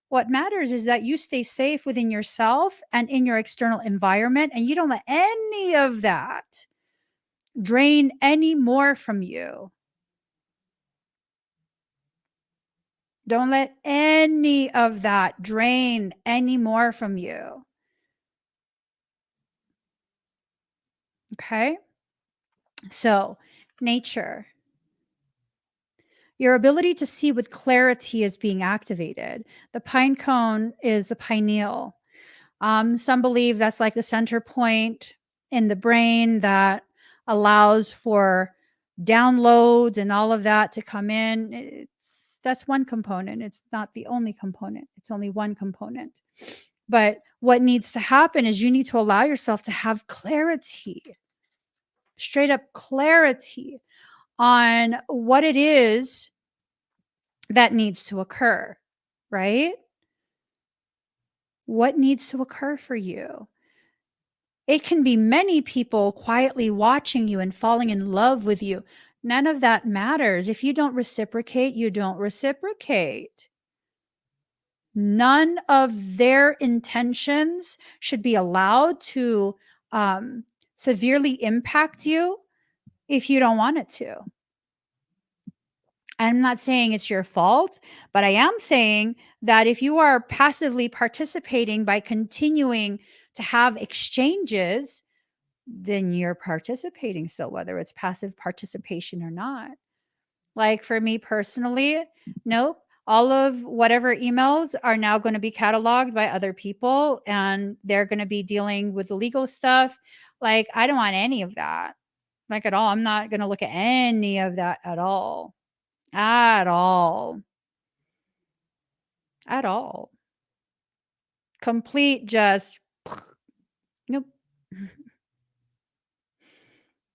What matters is that you stay safe within yourself and in your external environment, and you don't let any of that drain any more from you. Don't let any of that drain any more from you. Okay? So, nature. Your ability to see with clarity is being activated. The pine cone is the pineal. Some believe that's like the center point in the brain that allows for downloads and all of that to come in. That's one component. It's not the only component. It's only one component. But what needs to happen is you need to allow yourself to have clarity, straight up clarity on what it is that needs to occur, right? What needs to occur for you? It can be many people quietly watching you and falling in love with you. None of that matters. If you don't reciprocate, you don't reciprocate. None of their intentions should be allowed to severely impact you if you don't want it to. I'm not saying it's your fault, but I am saying that if you are passively participating by continuing to have exchanges, then you're participating still, whether it's passive participation or not. Like for me personally, nope. All of whatever emails are now going to be cataloged by other people and they're going to be dealing with the legal stuff. Like, I don't want any of that. Like at all. I'm not going to look at any of that at all. At all. At all. Complete just nope.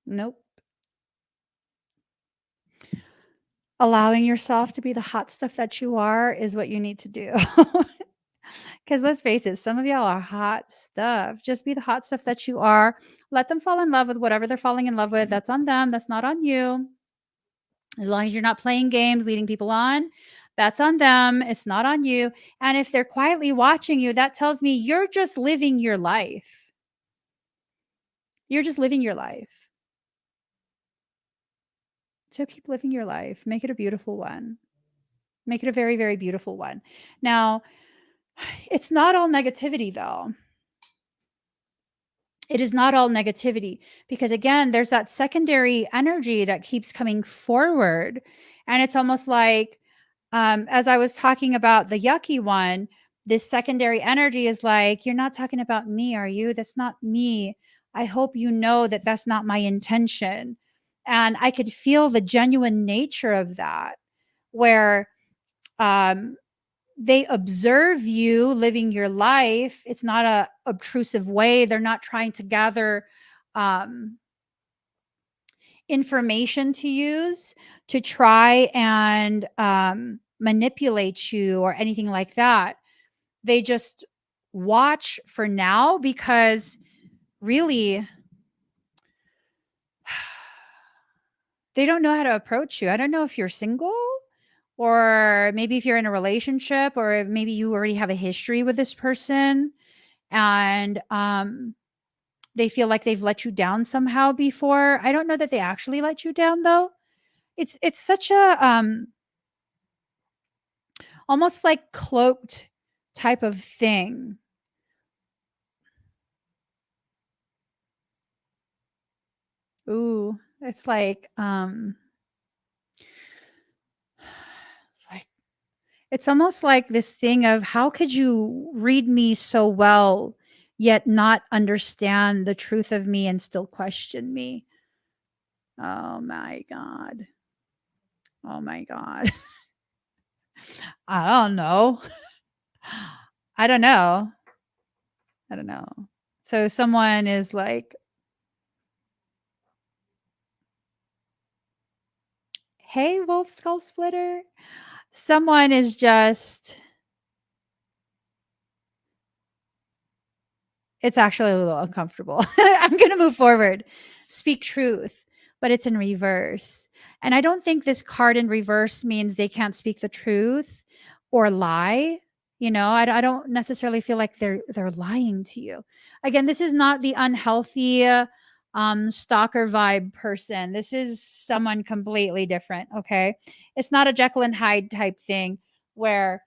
Nope. Allowing yourself to be the hot stuff that you are is what you need to do. Because let's face it, some of y'all are hot stuff. Just be the hot stuff that you are. Let them fall in love with whatever they're falling in love with. That's on them. That's not on you. As long as you're not playing games, leading people on, that's on them. It's not on you. And if they're quietly watching you, that tells me you're just living your life. You're just living your life. So keep living your life. Make it a beautiful one. Make it a very, very beautiful one. Now, it's not all negativity, though. It is not all negativity because, again, there's that secondary energy that keeps coming forward. And it's almost like, as I was talking about the yucky one, this secondary energy is like, you're not talking about me, are you? That's not me. I hope you know that that's not my intention. And I could feel the genuine nature of that, where um, they observe you living your life. It's not a obtrusive way. They're not trying to gather um, information to use to try and manipulate you or anything like that. They just watch for now because really they don't know how to approach you. I don't know if you're single or maybe if you're in a relationship or if maybe you already have a history with this person and they feel like they've let you down somehow before. I don't know that they actually let you down though. It's such a almost like cloaked type of thing. Ooh, it's like it's almost like this thing of how could you read me so well yet not understand the truth of me and still question me? Oh my god. Oh my god. I don't know. I don't know. I don't know. So someone is like, "Hey, Wolf Skull Splitter." Someone is just it's actually a little uncomfortable. I'm gonna move forward. Speak truth, but it's in reverse. And I don't think this card in reverse means they can't speak the truth or lie. You know, I don't necessarily feel like they're lying to you. Again, this is not the unhealthy stalker vibe person. This is someone completely different. Okay. It's not a Jekyll and Hyde type thing where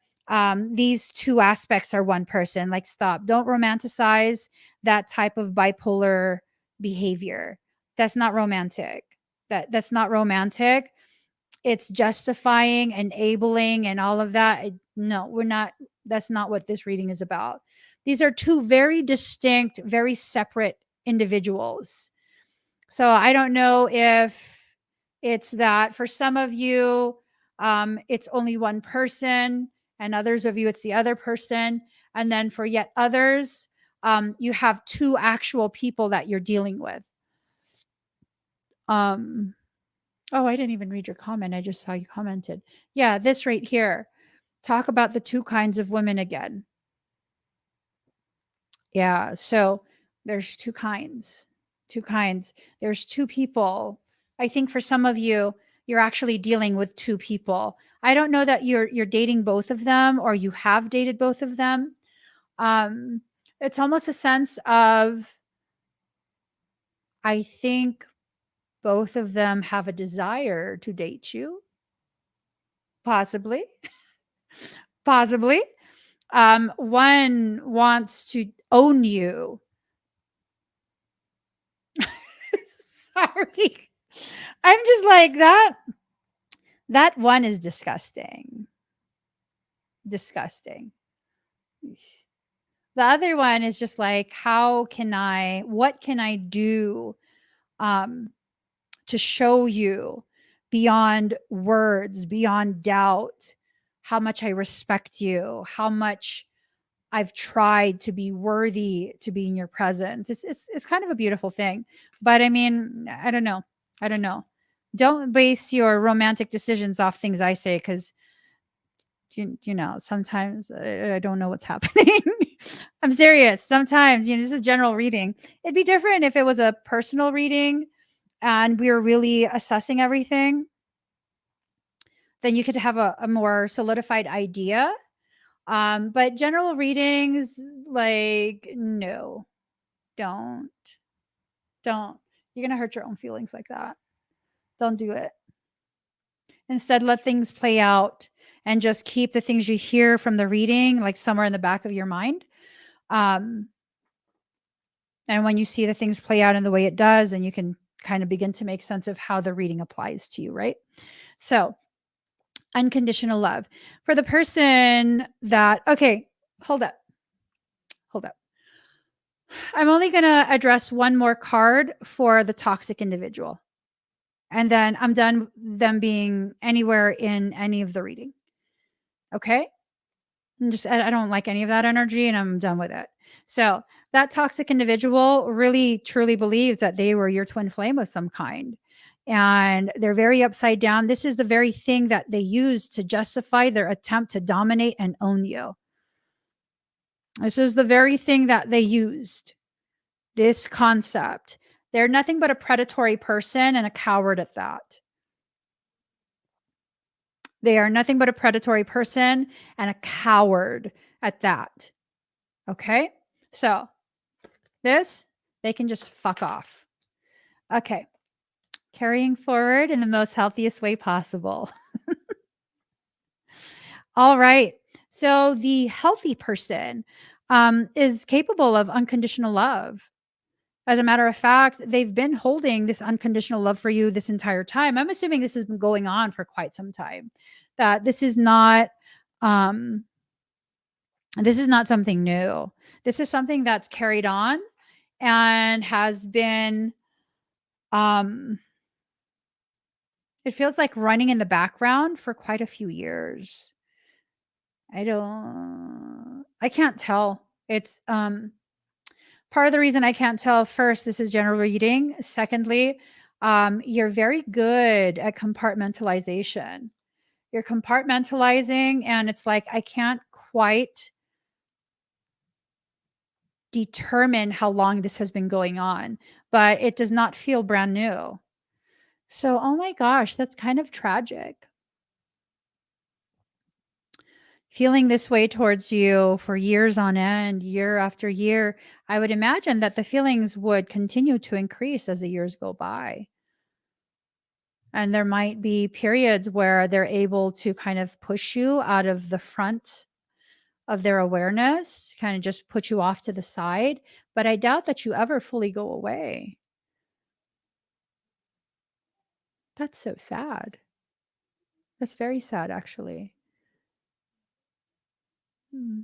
these two aspects are one person. Like, stop. Don't romanticize that type of bipolar behavior. That's not romantic. That's not romantic. It's justifying, enabling, and all of that. No, we're not. That's not what this reading is about. These are two very distinct, very separate individuals. So I don't know if it's that for some of you, it's only one person, and others of you, it's the other person. And then for yet others, you have two actual people that you're dealing with. Um, oh, I didn't even read your comment. I just saw you commented. Yeah, this right here. Talk about the two kinds of women again. Yeah, so there's two kinds. Two kinds. There's two people. I think for some of you, you're actually dealing with two people. I don't know that you're dating both of them or you have dated both of them. Um, it's almost a sense of I think both of them have a desire to date you. Possibly. Possibly. One wants to own you Sorry. I'm just like that one is disgusting. Disgusting. The other one is just like, what can I do um, to show you beyond words, beyond doubt, how much I respect you, how much I've tried to be worthy to be in your presence. It's kind of a beautiful thing. But I mean, I don't know. I don't know. Don't base your romantic decisions off things I say because sometimes I don't know what's happening. I'm serious. Sometimes, this is general reading. It'd be different if it was a personal reading and we were really assessing everything. Then you could have a more solidified idea. But general readings, like, no, don't, don't. You're gonna hurt your own feelings like that. Don't do it. Instead, let things play out and just keep the things you hear from the reading like somewhere in the back of your mind. Um, and when you see the things play out in the way it does, and you can kind of begin to make sense of how the reading applies to you, right? So, unconditional love for the person that, okay, hold up, hold up. I'm only going to address one more card for the toxic individual. And then I'm done them being anywhere in any of the reading. Okay? I don't like any of that energy and I'm done with it. So that toxic individual really truly believes that they were your twin flame of some kind. And they're very upside down. This is the very thing that they use to justify their attempt to dominate and own you. This is the very thing that they used. This concept. They're nothing but a predatory person and a coward at that. They are nothing but a predatory person and a coward at that. Okay? So, they can just fuck off. Okay. Carrying forward in the most healthiest way possible. All right. So, the healthy person is capable of unconditional love. As a matter of fact, they've been holding this unconditional love for you this entire time. I'm assuming this has been going on for quite some time. That um this is not something new. This is something that's carried on and has been um it feels like running in the background for quite a few years. I can't tell. It's part of the reason I can't tell, first, this is general reading. Secondly, you're very good at compartmentalization. You're compartmentalizing, and it's like I can't quite determine how long this has been going on, but it does not feel brand new. So, oh my gosh, that's kind of tragic. Feeling this way towards you for years on end, year after year, I would imagine that the feelings would continue to increase as the years go by. And there might be periods where they're able to kind of push you out of the front of their awareness, kind of just put you off to the side. But I doubt that you ever fully go away. That's so sad. That's very sad, actually. Hmm.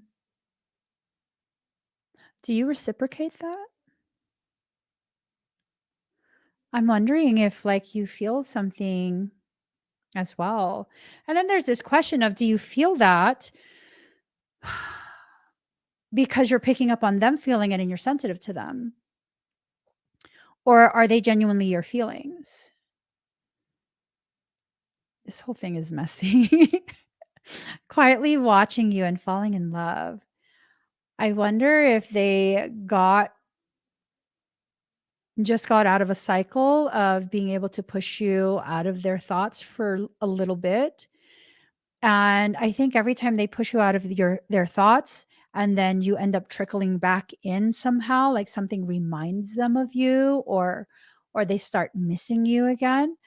Do you reciprocate that? I'm wondering if, like, you feel something as well. And then there's this question of, do you feel that because you're picking up on them feeling it and you're sensitive to them? Or are they genuinely your feelings? This whole thing is messy. Quietly watching you and falling in love. I wonder if they got out of a cycle of being able to push you out of their thoughts for a little bit. And I think every time they push you out of their thoughts and then you end up trickling back in somehow, like something reminds them of you, or they start missing you again,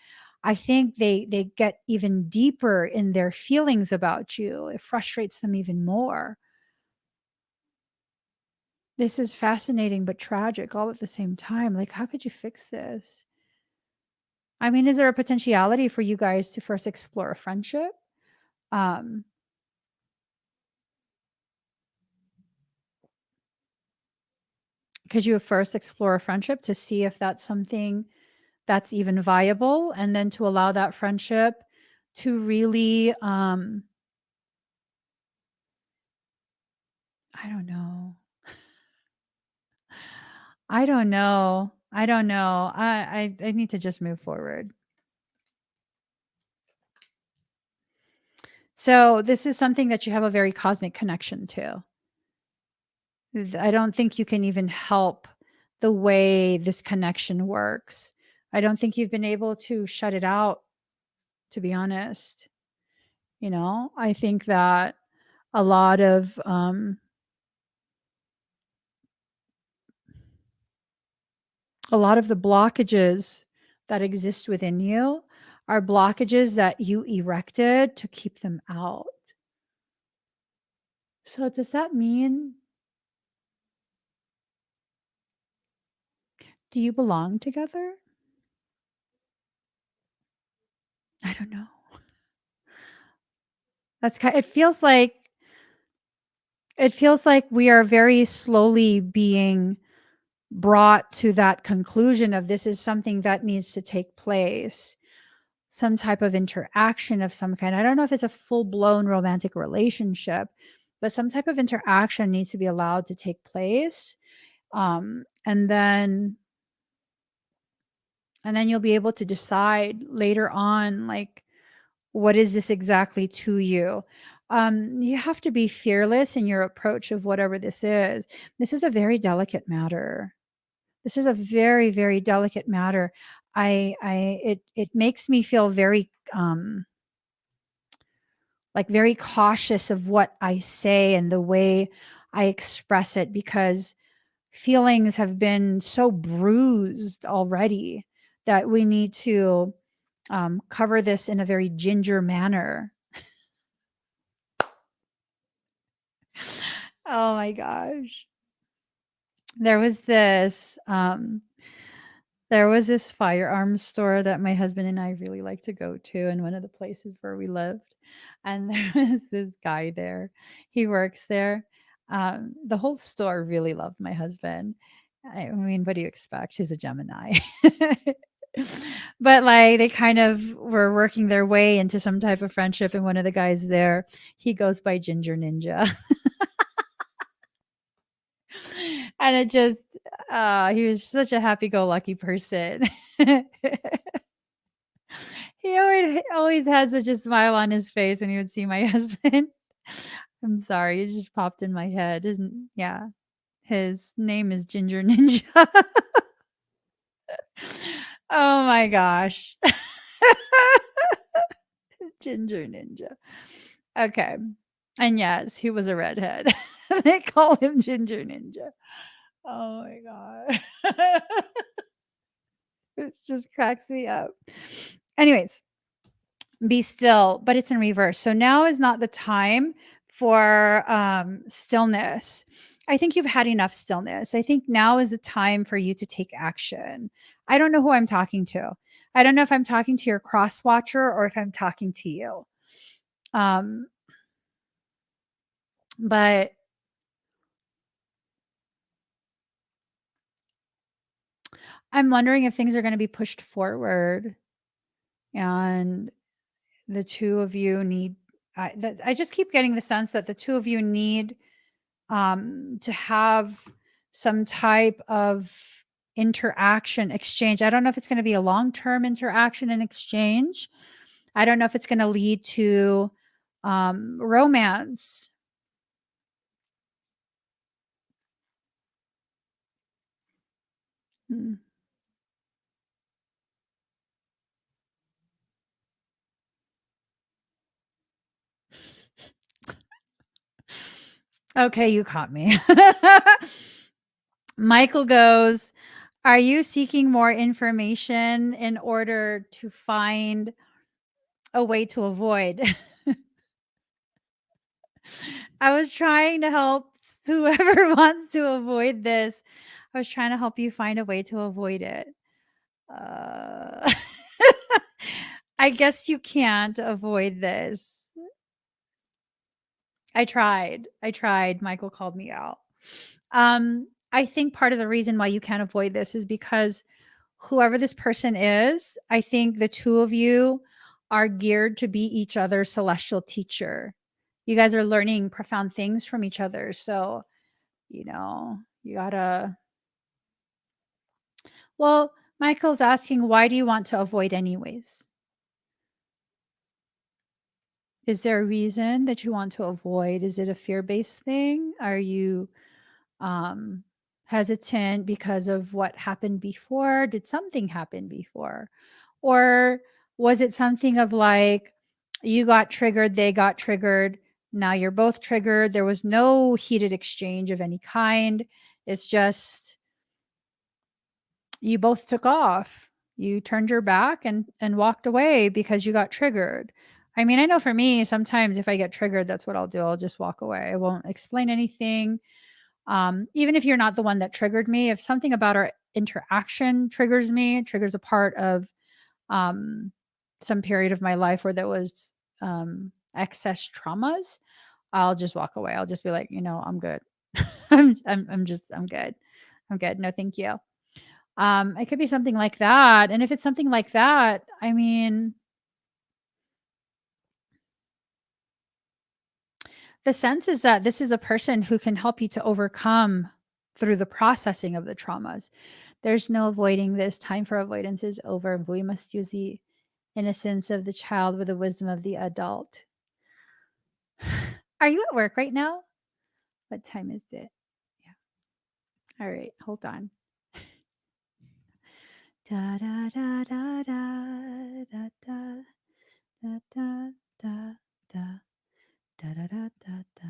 I think they get even deeper in their feelings about you. It frustrates them even more. This is fascinating but tragic all at the same time. Like, how could you fix this? I mean, is there a potentiality for you guys to first explore a friendship? Um, could you first explore a friendship to see if that's something that's even viable, and then to allow that friendship to really, I don't know. I don't know. I don't know. I need to just move forward. So this is something that you have a very cosmic connection to. I don't think you can even help the way this connection works. I don't think you've been able to shut it out, to be honest. I think that a lot of the blockages that exist within you are blockages that you erected to keep them out. So does that mean, do you belong together? I don't know. That's kind it feels like we are very slowly being brought to that conclusion of this is something that needs to take place, some type of interaction of some kind. I don't know if it's a full-blown romantic relationship, but some type of interaction needs to be allowed to take place. And then you'll be able to decide later on, like, what is this exactly to you. You have to be fearless in your approach of whatever this is. This is a very delicate matter. This is a very, very delicate matter. It makes me feel very, like, very cautious of what I say and the way I express it, because feelings have been so bruised already that we need to cover this in a very ginger manner. Oh my gosh. There was this um there was this firearms store that my husband and I really like to go to in one of the places where we lived. And there was this guy there. He works there. The whole store really loved my husband. I mean, what do you expect? He's a Gemini. But like, they kind of were working their way into some type of friendship, and one of the guys there, he goes by Ginger Ninja. And it just he was such a happy-go-lucky person. He always had such a smile on his face when he would see my husband. I'm sorry, it just popped in my head. Isn't Yeah, his name is Ginger Ninja. Oh my gosh. Ginger Ninja. Okay. And yes, he was a redhead. They call him Ginger Ninja. Oh my god. It just cracks me up. Anyways, be still, but it's in reverse. So now is not the time for stillness. I think you've had enough stillness. I think now is the time for you to take action. I don't know who I'm talking to. I don't know if I'm talking to your cross watcher or if I'm talking to you. Um, but I'm wondering if things are going to be pushed forward, and the two of you need. I just keep getting the sense that the two of you need to have some type of interaction exchange. I don't know if it's going to be a long-term interaction and exchange. I don't know if it's going to lead to romance. Hmm. Okay, you caught me. Michael goes, are you seeking more information in order to find a way to avoid? I was trying to help whoever wants to avoid this. I was trying to help you find a way to avoid it. Uh, I guess you can't avoid this. I tried. Michael called me out. I think part of the reason why you can't avoid this is because whoever this person is, I think the two of you are geared to be each other's celestial teacher. You guys are learning profound things from each other. So, you gotta. Well, Michael's asking, why do you want to avoid anyways? Is there a reason that you want to avoid? Is it a fear-based thing? Are you hesitant because of what happened before? Did something happen before? Or was it something of like, you got triggered, they got triggered, now you're both triggered, there was no heated exchange of any kind, it's just you both took off, you turned your back and walked away because you got triggered. I mean, I know for me, sometimes if I get triggered, that's what I'll do. I'll just walk away. I won't explain anything. Even if you're not the one that triggered me, if something about our interaction triggers me, triggers a part of some period of my life where there was excess traumas, I'll just walk away. I'll just be like, I'm good. I'm good. I'm good. No, thank you. It could be something like that. And if it's something like that, I mean, the sense is that this is a person who can help you to overcome through the processing of the traumas. There's no avoiding this. Time for avoidance is over. We must use the innocence of the child with the wisdom of the adult. Are you at work right now? What time is it? Yeah. All right, hold on. Da da da da da da da da da da da da da da da da.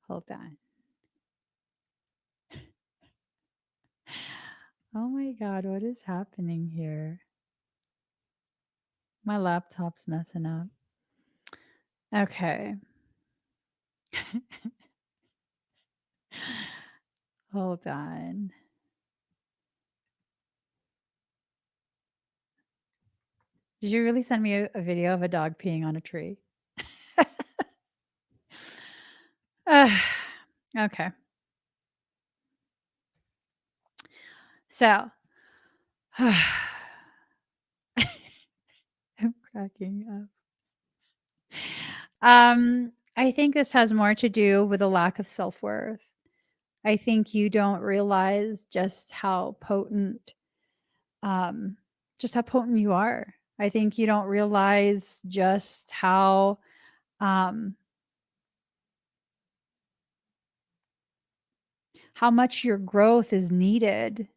Hold on. Oh my god, what is happening here? My laptop's messing up. Okay. Hold on. Did you really send me a video of a dog peeing on a tree? Okay. So, I'm cracking up. I think this has more to do with a lack of self-worth. I think you don't realize just how potent you are. I think you don't realize just how much your growth is needed.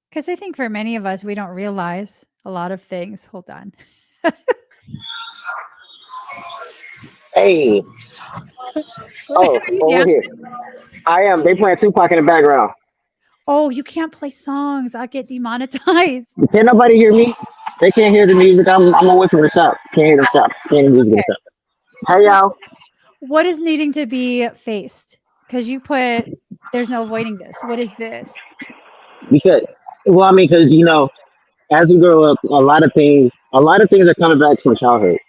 Because I think for many of us, we don't realize a lot of things. Hold on. Hey, Are oh, you over here. dancing? I am. They playing Tupac in the background. Oh, you can't play songs. I'll get demonetized. Can't nobody hear me? They can't hear the music. I'm away from the shop. Can't hear the shop. Can't hear the music in Okay. the shop. Hey So, y'all. what is needing to be faced? Because you put, there's no avoiding this. What is this? Because well, I mean, because as we grow up, a lot of things are coming back from childhood.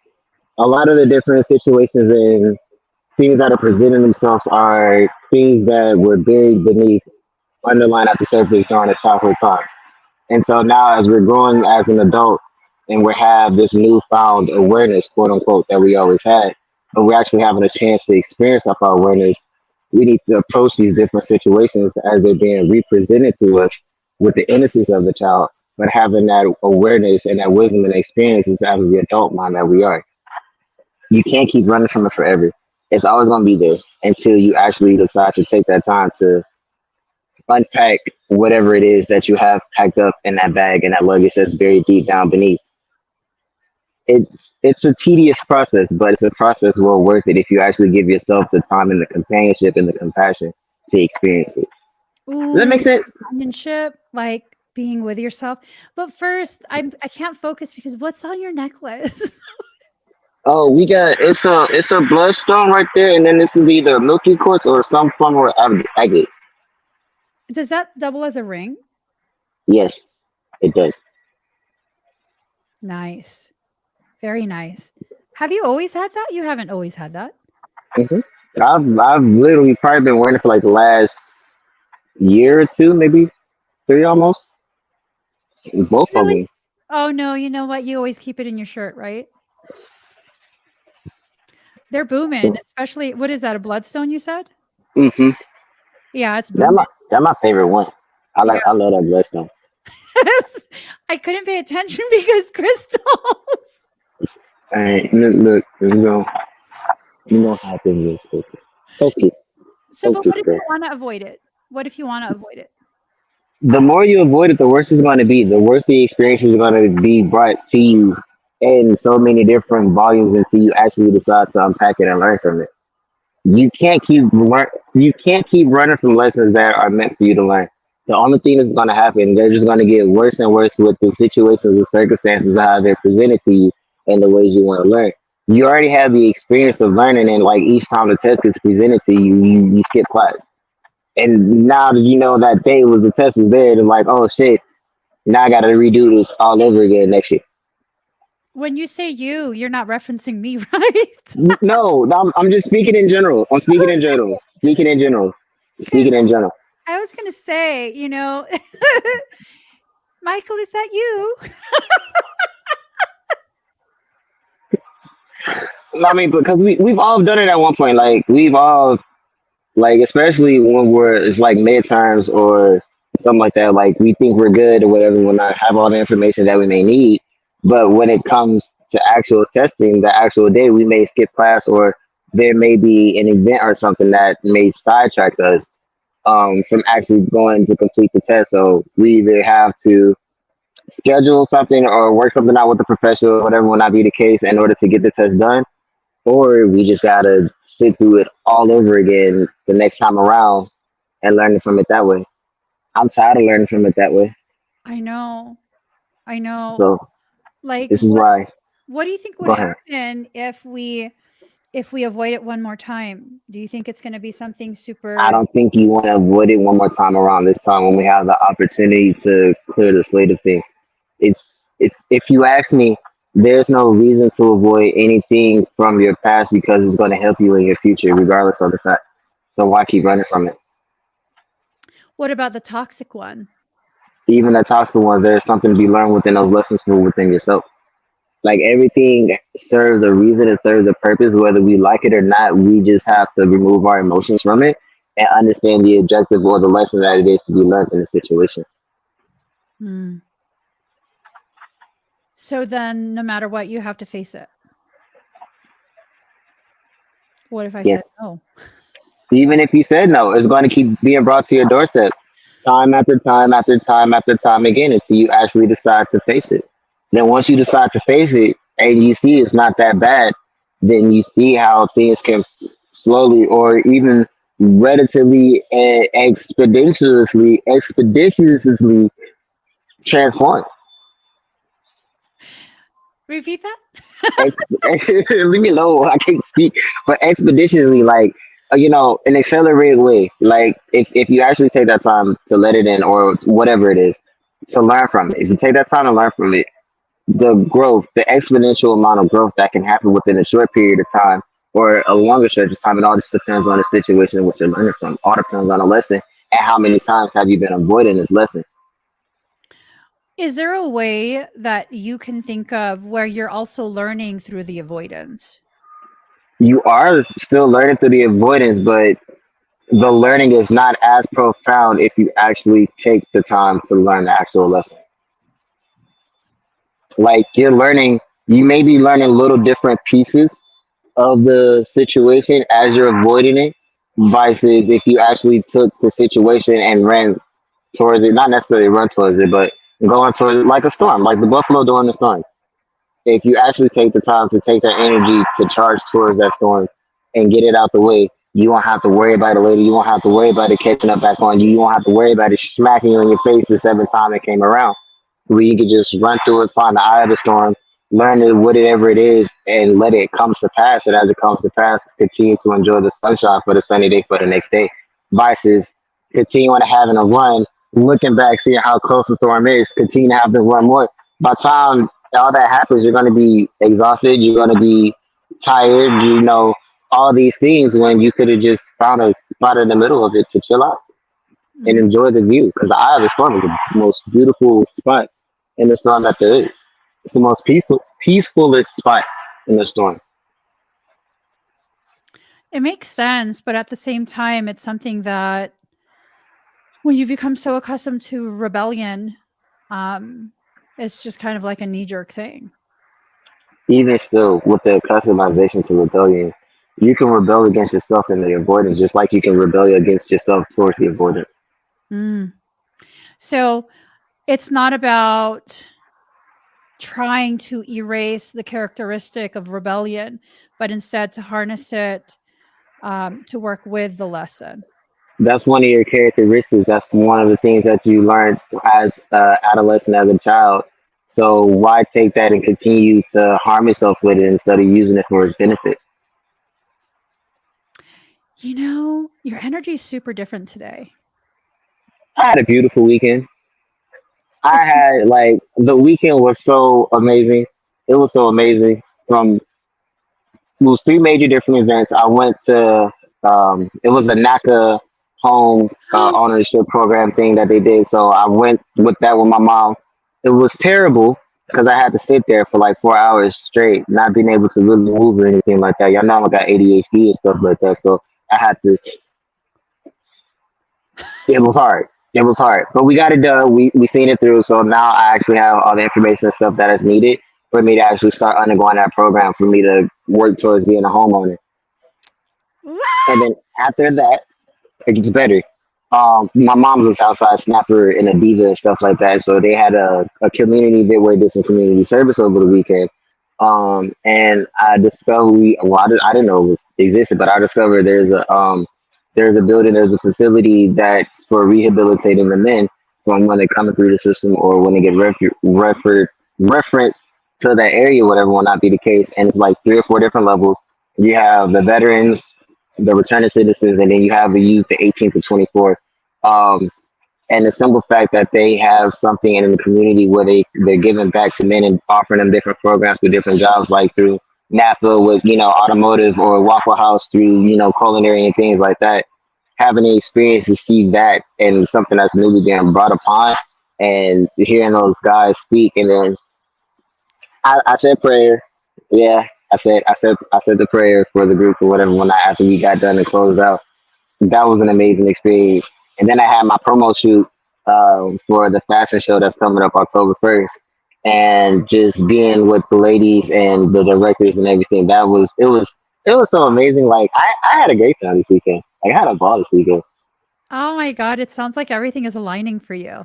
A lot of the different situations and things that are presenting themselves are things that were buried beneath, underlined at the surface during the childhood times. And so now, as we're growing as an adult and we have this newfound awareness, quote unquote, that we always had, but we're actually having a chance to experience our awareness, we need to approach these different situations as they're being represented to us with the innocence of the child, but having that awareness and that wisdom and experiences out of the adult mind that we are. You can't keep running from it forever. It's always going to be there until you actually decide to take that time to unpack whatever it is that you have packed up in that bag and that luggage that's buried deep down beneath. It's a tedious process, but it's a process well worth it if you actually give yourself the time and the companionship and the compassion to experience it. Does that make Ooh, sense? companionship, like being with yourself. But first, I can't focus because what's on your necklace? Oh, we got it's a bloodstone right there, and then this will be the milky quartz or some form of agate. Does that double as a ring? Yes, it does. Nice. Very nice. Have you always had that? You haven't always had that. Hmm. I've literally probably been wearing it for like the last year or two, maybe three almost. Both of Really? them. Oh no, you know what? You always keep it in your shirt, right? They're booming, especially what is that, a bloodstone you said? Hmm. Yeah, it's That booming. my favorite one. Yeah. I love that bloodstone. I couldn't pay attention because crystals. All right, look, you know how things is. Focus, So, but what focus, if girl. you wanna avoid it? What if you wanna avoid it? The more you avoid it, the worse it's going to be. The worse the experience is going to be brought to you in so many different volumes until you actually decide to unpack it and learn from it. You can't keep running from lessons that are meant for you to learn. The only thing that's going to happen, they're just going to get worse and worse with the situations and circumstances of how they're presented to you and the ways you want to learn. You already have the experience of learning, and like each time the test gets presented to you, you skip class. And now that you know that day was the test was there, they're like, oh shit, now I got to redo this all over again next year. When you say you, you're not referencing me, right? No, I'm just speaking in general. I'm speaking in general. Speaking in general. Because Speaking in general. I was gonna say, Michael, is that you? I mean, because we've all done it at one point. Like we've all like, especially when we're it's like midterms or something like that. Like we think we're good or whatever. When I have all the information that we may need, but when it comes to actual testing, the actual day, we may skip class or there may be an event or something that may sidetrack us from actually going to complete the test. So we either have to schedule something or work something out with the professional, whatever will not be the case, in order to get the test done, or we just gotta sit through it all over again the next time around and learn from it that way. I'm tired of learning from it that way. I know. I know. So Like, this is why. what do you think would Go ahead. happen if we avoid it one more time? Do you think it's gonna be something I super don't think you want to avoid it one more time around this time when we have the opportunity to clear the slate of things. It's if you ask me, there's no reason to avoid anything from your past because it's going to help you in your future, regardless of the fact. So why keep running from it? what about the toxic one? Even the toxic ones, there's something to be learned within those lessons for within yourself. Like everything serves a reason, it serves a purpose, whether we like it or not. We just have to remove our emotions from it and understand the objective or the lesson that it is to be learned in the situation. Hmm. So then no matter what, you have to face it. What if I said Yes. no? Even if you said no, it's going to keep being brought to your doorstep time after time after time after time again until you actually decide to face it. Then once you decide to face it and you see it's not that bad, then you see how things can slowly or even relatively and expeditiously transform. Repeat that? Leave me alone. I can't speak, but expeditiously, like an accelerated way. Like if you actually take that time to let it in, or whatever it is, to learn from it. If you take that time to learn from it, the growth, the exponential amount of growth that can happen within a short period of time or a longer stretch of time, it all just depends on the situation in which you're learning from. All depends on the lesson and how many times have you been avoiding this lesson. Is there a way that you can think of where you're also learning through the avoidance? You are still learning through the avoidance, but the learning is not as profound if you actually take the time to learn the actual lesson. Like you're learning, you may be learning little different pieces of the situation as you're avoiding it, versus if you actually took the situation and ran towards it, not necessarily run towards it, but going towards it like a storm, like the buffalo during the storm. If you actually take the time to take that energy to charge towards that storm and get it out the way, you won't have to worry about it later. You won't have to worry about it catching up back on you. You won't have to worry about it smacking you in your face the seventh time it came around. Where you can just run through it, find the eye of the storm, learn it, whatever it is, and let it come to pass. And as it comes to pass, continue to enjoy the sunshine for the sunny day for the next day. Versus continuing to having a run, looking back, seeing how close the storm is, continue to have to run more. By the time all that happens, you're going to be exhausted. You're going to be tired. All these things when you could have just found a spot in the middle of it to chill out and Mhm. enjoy the view. Because the eye of the storm is the most beautiful spot in the storm that there is. It's the most peacefulest spot in the storm. It makes sense, but at the same time, it's something that when you become so accustomed to rebellion, um, it's just kind of like a knee-jerk thing. Even still, with the customization to rebellion, you can rebel against yourself in the avoidance, just like you can rebel against yourself towards the avoidance. Mm. So it's not about trying to erase the characteristic of rebellion, but instead to harness it to work with the lesson. That's one of your characteristics. That's one of the things that you learned as adolescent, as a child. So why take that and continue to harm yourself with it instead of using it for its benefit? Your energy is super different today. I had a beautiful weekend. I It's had the weekend was so amazing. It was so amazing. From It was three major different events. I went to it was a NACA home ownership program thing that they did. So I went with that with my mom. It was terrible because I had to sit there for like 4 hours straight, not being able to really move or anything like that. Y'all know I got ADHD and stuff like that, so I had to. It was hard. It was hard, but we got it done. We seen it through. So now I actually have all the information and stuff that is needed for me to actually start undergoing that program for me to work towards being a homeowner. And what? then after that, it gets better. My mom's a Southside snapper and a diva and stuff like that. So they had a community event where they did some community service over the weekend. And I discovered I didn't know it was existed, but I discovered there's a building, there's a facility that's for rehabilitating the men from when they're coming through the system or when they get referenced to that area, whatever will not be the case. And it's like three or four different levels. You have the veterans, the returning citizens, and then you have the youth, the 18 to 24. Um, and the simple fact that they have something in the community where they're giving back to men and offering them different programs through different jobs, like through Napa with automotive, or Waffle House through culinary and things like that. Having the experience to see that and something that's newly being brought upon, and hearing those guys speak, and then I said prayer. Yeah, I said the prayer for the group or whatever when after we got done and closed out. That was an amazing experience. And then I had my promo shoot for the fashion show that's coming up October 1st, and just being with the ladies and the directors and everything. It was so amazing. Like I had a great time this weekend. Like I had a ball this weekend. Oh my God, it sounds like everything is aligning for you.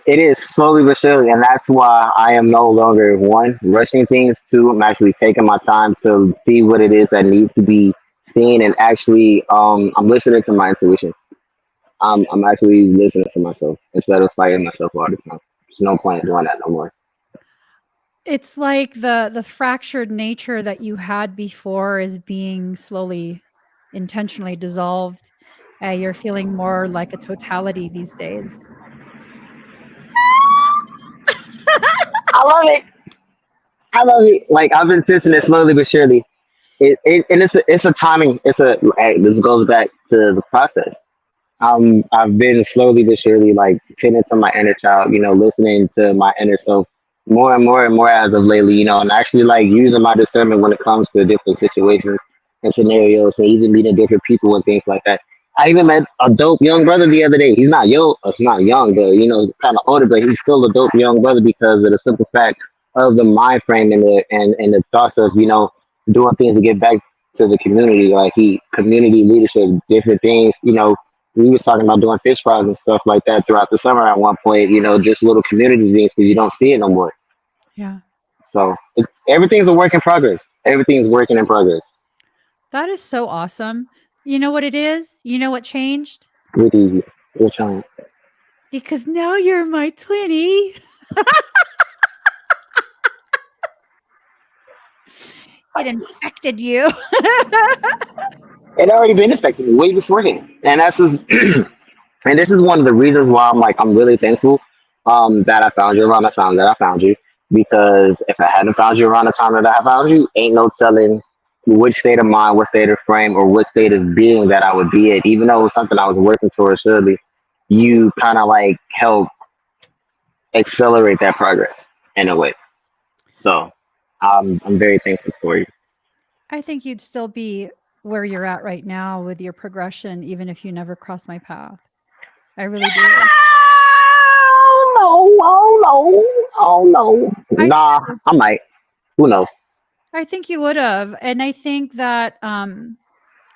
It is slowly but surely, and that's why I am no longer one rushing things. Two, I'm actually taking my time to see what it is that needs to be seen, and actually, I'm listening to my intuition. I'm actually listening to myself instead of fighting myself all the time. There's no point in doing that no more. It's like the fractured nature that you had before is being slowly, intentionally dissolved. You're feeling more like a totality these days. I love it. I love it. Like I've been sensing it slowly but surely. And it's a timing. Hey, this goes back to the process. I've been slowly but surely like tending to my inner child, listening to my inner self more and more and more as of lately, and actually like using my discernment when it comes to different situations and scenarios, and even meeting different people and things like that. I even met a dope young brother the other day. He's not young, but he's kind of older, but he's still a dope young brother because of the simple fact of the mind frame and the thoughts of doing things to get back to the community, like he community leadership, different things, we was talking about doing fish fries and stuff like that throughout the summer at one point, just little community things because you don't see it no more. Yeah. So it's everything's a work in progress. Everything's working in progress. That is so awesome. You know what it is? You know what changed? Really, we're trying. Because now you're my twinny. It infected you. It already been affecting me way beforehand, and that's just, and this is one of the reasons why I'm really thankful that I found you around the time that I found you, because if I hadn't found you around the time that I found you, ain't no telling which state of mind, what state of frame, or what state of being that I would be at. Even though it was something I was working towards, surely you kind of like help accelerate that progress in a way. So I'm very thankful for you. I think you'd still be where you're at right now with your progression, even if you never cross my path. I really do. Oh no! Oh no! I Nah, do. I might. Who knows? I think you would have. And I think that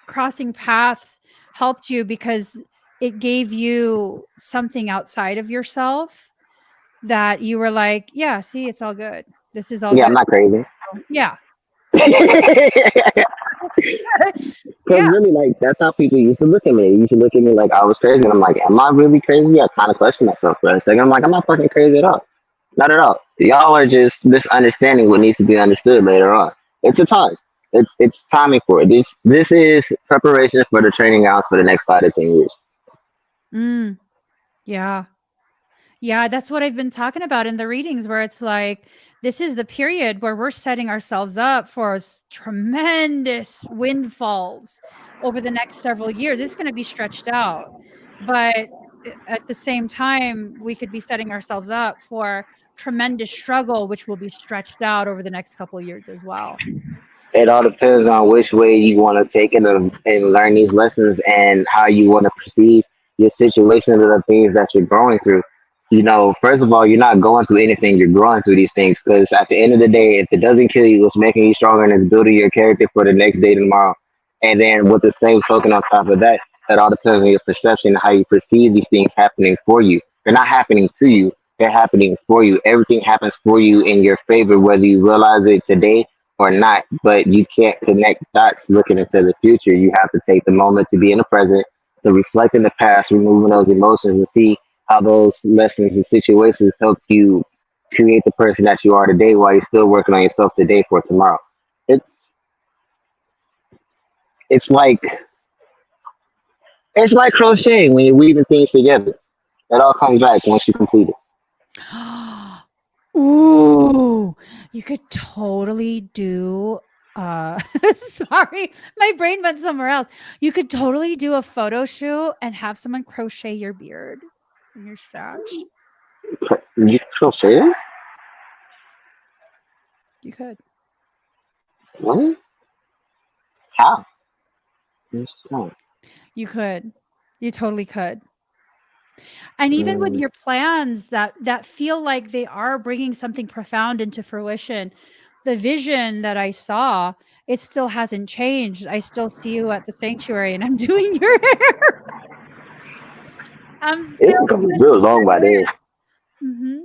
crossing paths helped you because it gave you something outside of yourself that you were like, yeah, see, it's all good. This is all Yeah, good. I'm not crazy. Yeah. Because Yeah. really, like, that's how people used to look at me. They used to look at me like I was crazy. And I'm like, am I really crazy? I kind of question myself for a second. I'm like, I'm not fucking crazy at all. Not at all. Y'all are just misunderstanding what needs to be understood later on. It's a time. It's timing for it. This is preparation for the training grounds for the next 5 to 10 years. Mm, yeah. Yeah, that's what I've been talking about in the readings where it's like this is the period where we're setting ourselves up for tremendous windfalls over the next several years. It's going to be stretched out. But at the same time, we could be setting ourselves up for tremendous struggle, which will be stretched out over the next couple of years as well. It all depends on which way you want to take it and learn these lessons and how you want to perceive your situation and the things that you're going through. You know, first of all, you're not going through anything, you're growing through these things because at the end of the day, if it doesn't kill you, it's making you stronger and it's building your character for the next day tomorrow. And then with the same token on top of that, it all depends on your perception and how you perceive these things happening for you. They're not happening to you, they're happening for you. Everything happens for you in your favor, whether you realize it today or not, but you can't connect dots looking into the future. You have to take the moment to be in the present, to reflect in the past, removing those emotions and see how those lessons and situations help you create the person that you are today while you're still working on yourself today for tomorrow. It's it's like it's like crocheting when you're weaving things together. It all comes back once you complete it. Ooh, you could totally do sorry, my brain went somewhere else. You could totally do a photo shoot and have someone crochet your beard and your sash. You crochet this? You could. What? How? You could. You totally could. And even with your plans that feel like they are bringing something profound into fruition, the vision that I saw, it still hasn't changed. I still see you at the sanctuary and I'm doing your hair. I'm It's still gonna be real twisting long by your then. hair. Mhm.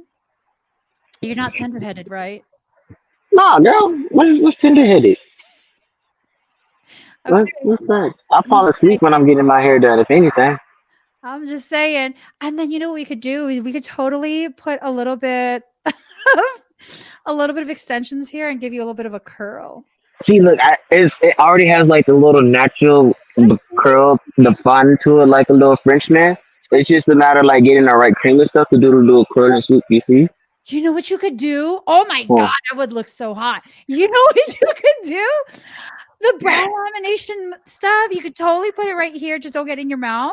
You're not tender-headed, right? Nah, girl, what's tender headed? Okay. What's that? I I'm fall just saying. asleep when I'm getting my hair done, if anything. I'm just saying. And then you know what we could do? We could totally put a little bit of extensions here and give you a little bit of a curl. See, look, it already has like the little natural Twist curl, the fun to it, like a little Frenchman. It's twist. just a matter of like getting the right cream and stuff to do the little curl and swoop. You see? You know what you could do? Oh my Huh. god, that would look so hot. You know what you could do? The brow lamination stuff, you could totally put it right here, just don't get it in your mouth,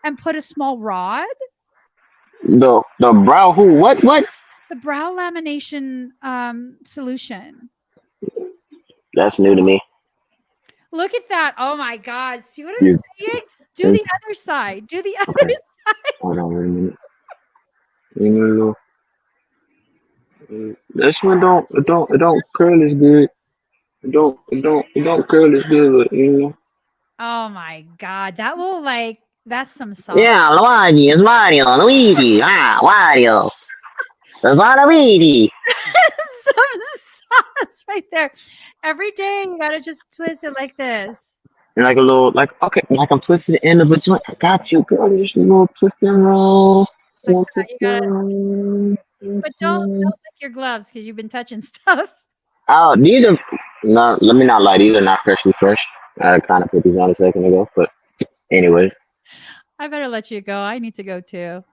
and put a small rod. The brow who? What? The brow lamination solution. That's new to me. Look at that. Oh my god. See what I'm You, saying? Do the it's, other side. Do the other okay, side. hold on wait a minute. You know, this one don't curl as good. It don't curl as good. You know. Oh my god. That will that's some sauce. Yeah, Luigi, it's Mario, Luigi, Wario, it's Luigi. Some sauce right there. Every day you gotta just twist it like this. And like a little, like, okay, like I'm twisting the end of a joint. I got you, girl. Just a little twist and roll. Like Little that. twist You and gotta roll. but don't lick your gloves because you've been touching stuff. Oh, these are, no, let me not lie. These are not freshly fresh. I kind of put these on a second ago. But, anyways, I better let you go. I need to go too.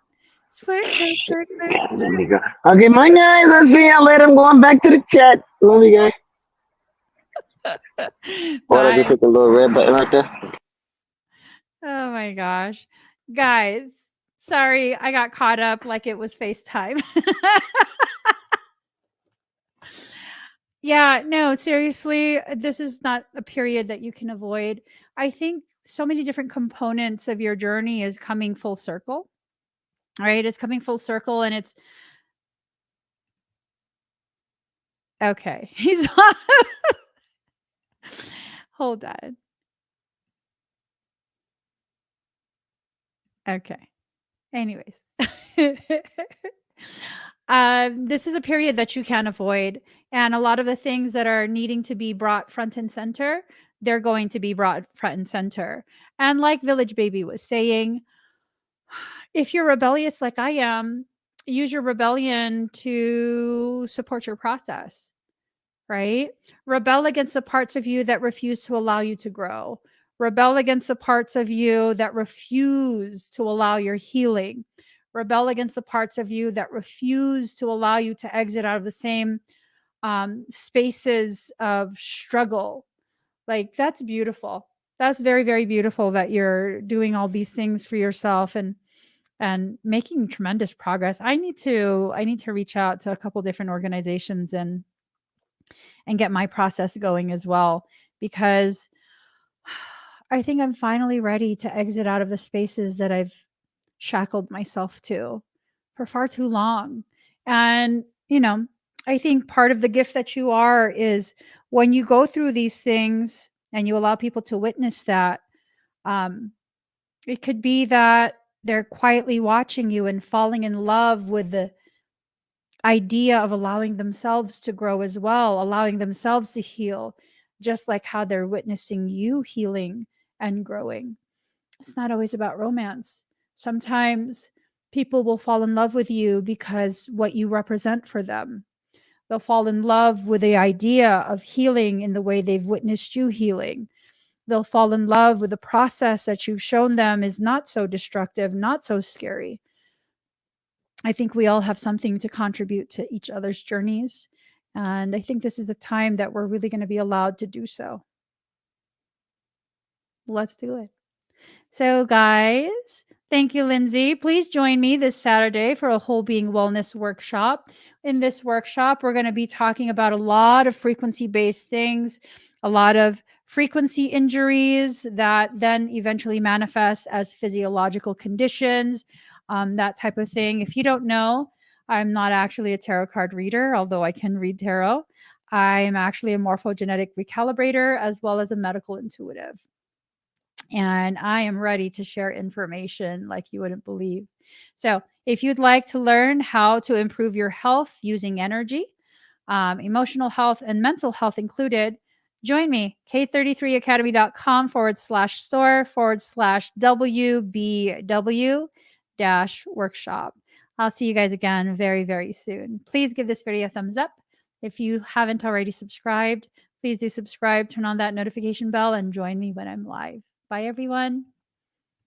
Squirt, squirt, squirt, squirt. Let me go. Okay, my guys, I see y'all later. I'm going back to the chat. Love you guys. What, I just Bye. hit the little red button right there? Oh my gosh. Guys, sorry, I got caught up like it was FaceTime. Yeah, no, seriously, this is not a period that you can avoid. I think so many different components of your journey is coming full circle, right? It's coming full circle and it's okay. He's hold on. Okay. Anyways. This is a period that you can't avoid. And a lot of the things that are needing to be brought front and center, they're going to be brought front and center. And like Village Baby was saying, if you're rebellious like I am, use your rebellion to support your process, right? Rebel against the parts of you that refuse to allow you to grow. Rebel against the parts of you that refuse to allow your healing. Rebel against the parts of you that refuse to allow you to exit out of the same spaces of struggle. Like, that's beautiful. That's very, very beautiful that you're doing all these things for yourself and making tremendous progress. I need to reach out to a couple different organizations and get my process going as well, because I think I'm finally ready to exit out of the spaces that I've shackled myself to for far too long. And, I think part of the gift that you are is when you go through these things and you allow people to witness that, um, it could be that they're quietly watching you and falling in love with the idea of allowing themselves to grow as well, allowing themselves to heal, just like how they're witnessing you healing and growing. It's not always about romance. Sometimes people will fall in love with you because what you represent for them. They'll fall in love with the idea of healing in the way they've witnessed you healing. They'll fall in love with the process that you've shown them is not so destructive, not so scary. I think we all have something to contribute to each other's journeys. And I think this is the time that we're really going to be allowed to do so. Let's do it. So, guys, thank you, Lindsay. Please join me this Saturday for a whole being wellness workshop. In this workshop, we're going to be talking about a lot of frequency based things, a lot of frequency injuries that then eventually manifest as physiological conditions, that type of thing. If you don't know, I'm not actually a tarot card reader, although I can read tarot. I'm actually a morphogenetic recalibrator as well as a medical intuitive. And I am ready to share information like you wouldn't believe. So, if you'd like to learn how to improve your health using energy, emotional health, and mental health included, join me, k33academy.com/store/WBW workshop. I'll see you guys again very, very soon. Please give this video a thumbs up. If you haven't already subscribed, please do subscribe, turn on that notification bell, and join me when I'm live. Bye, everyone.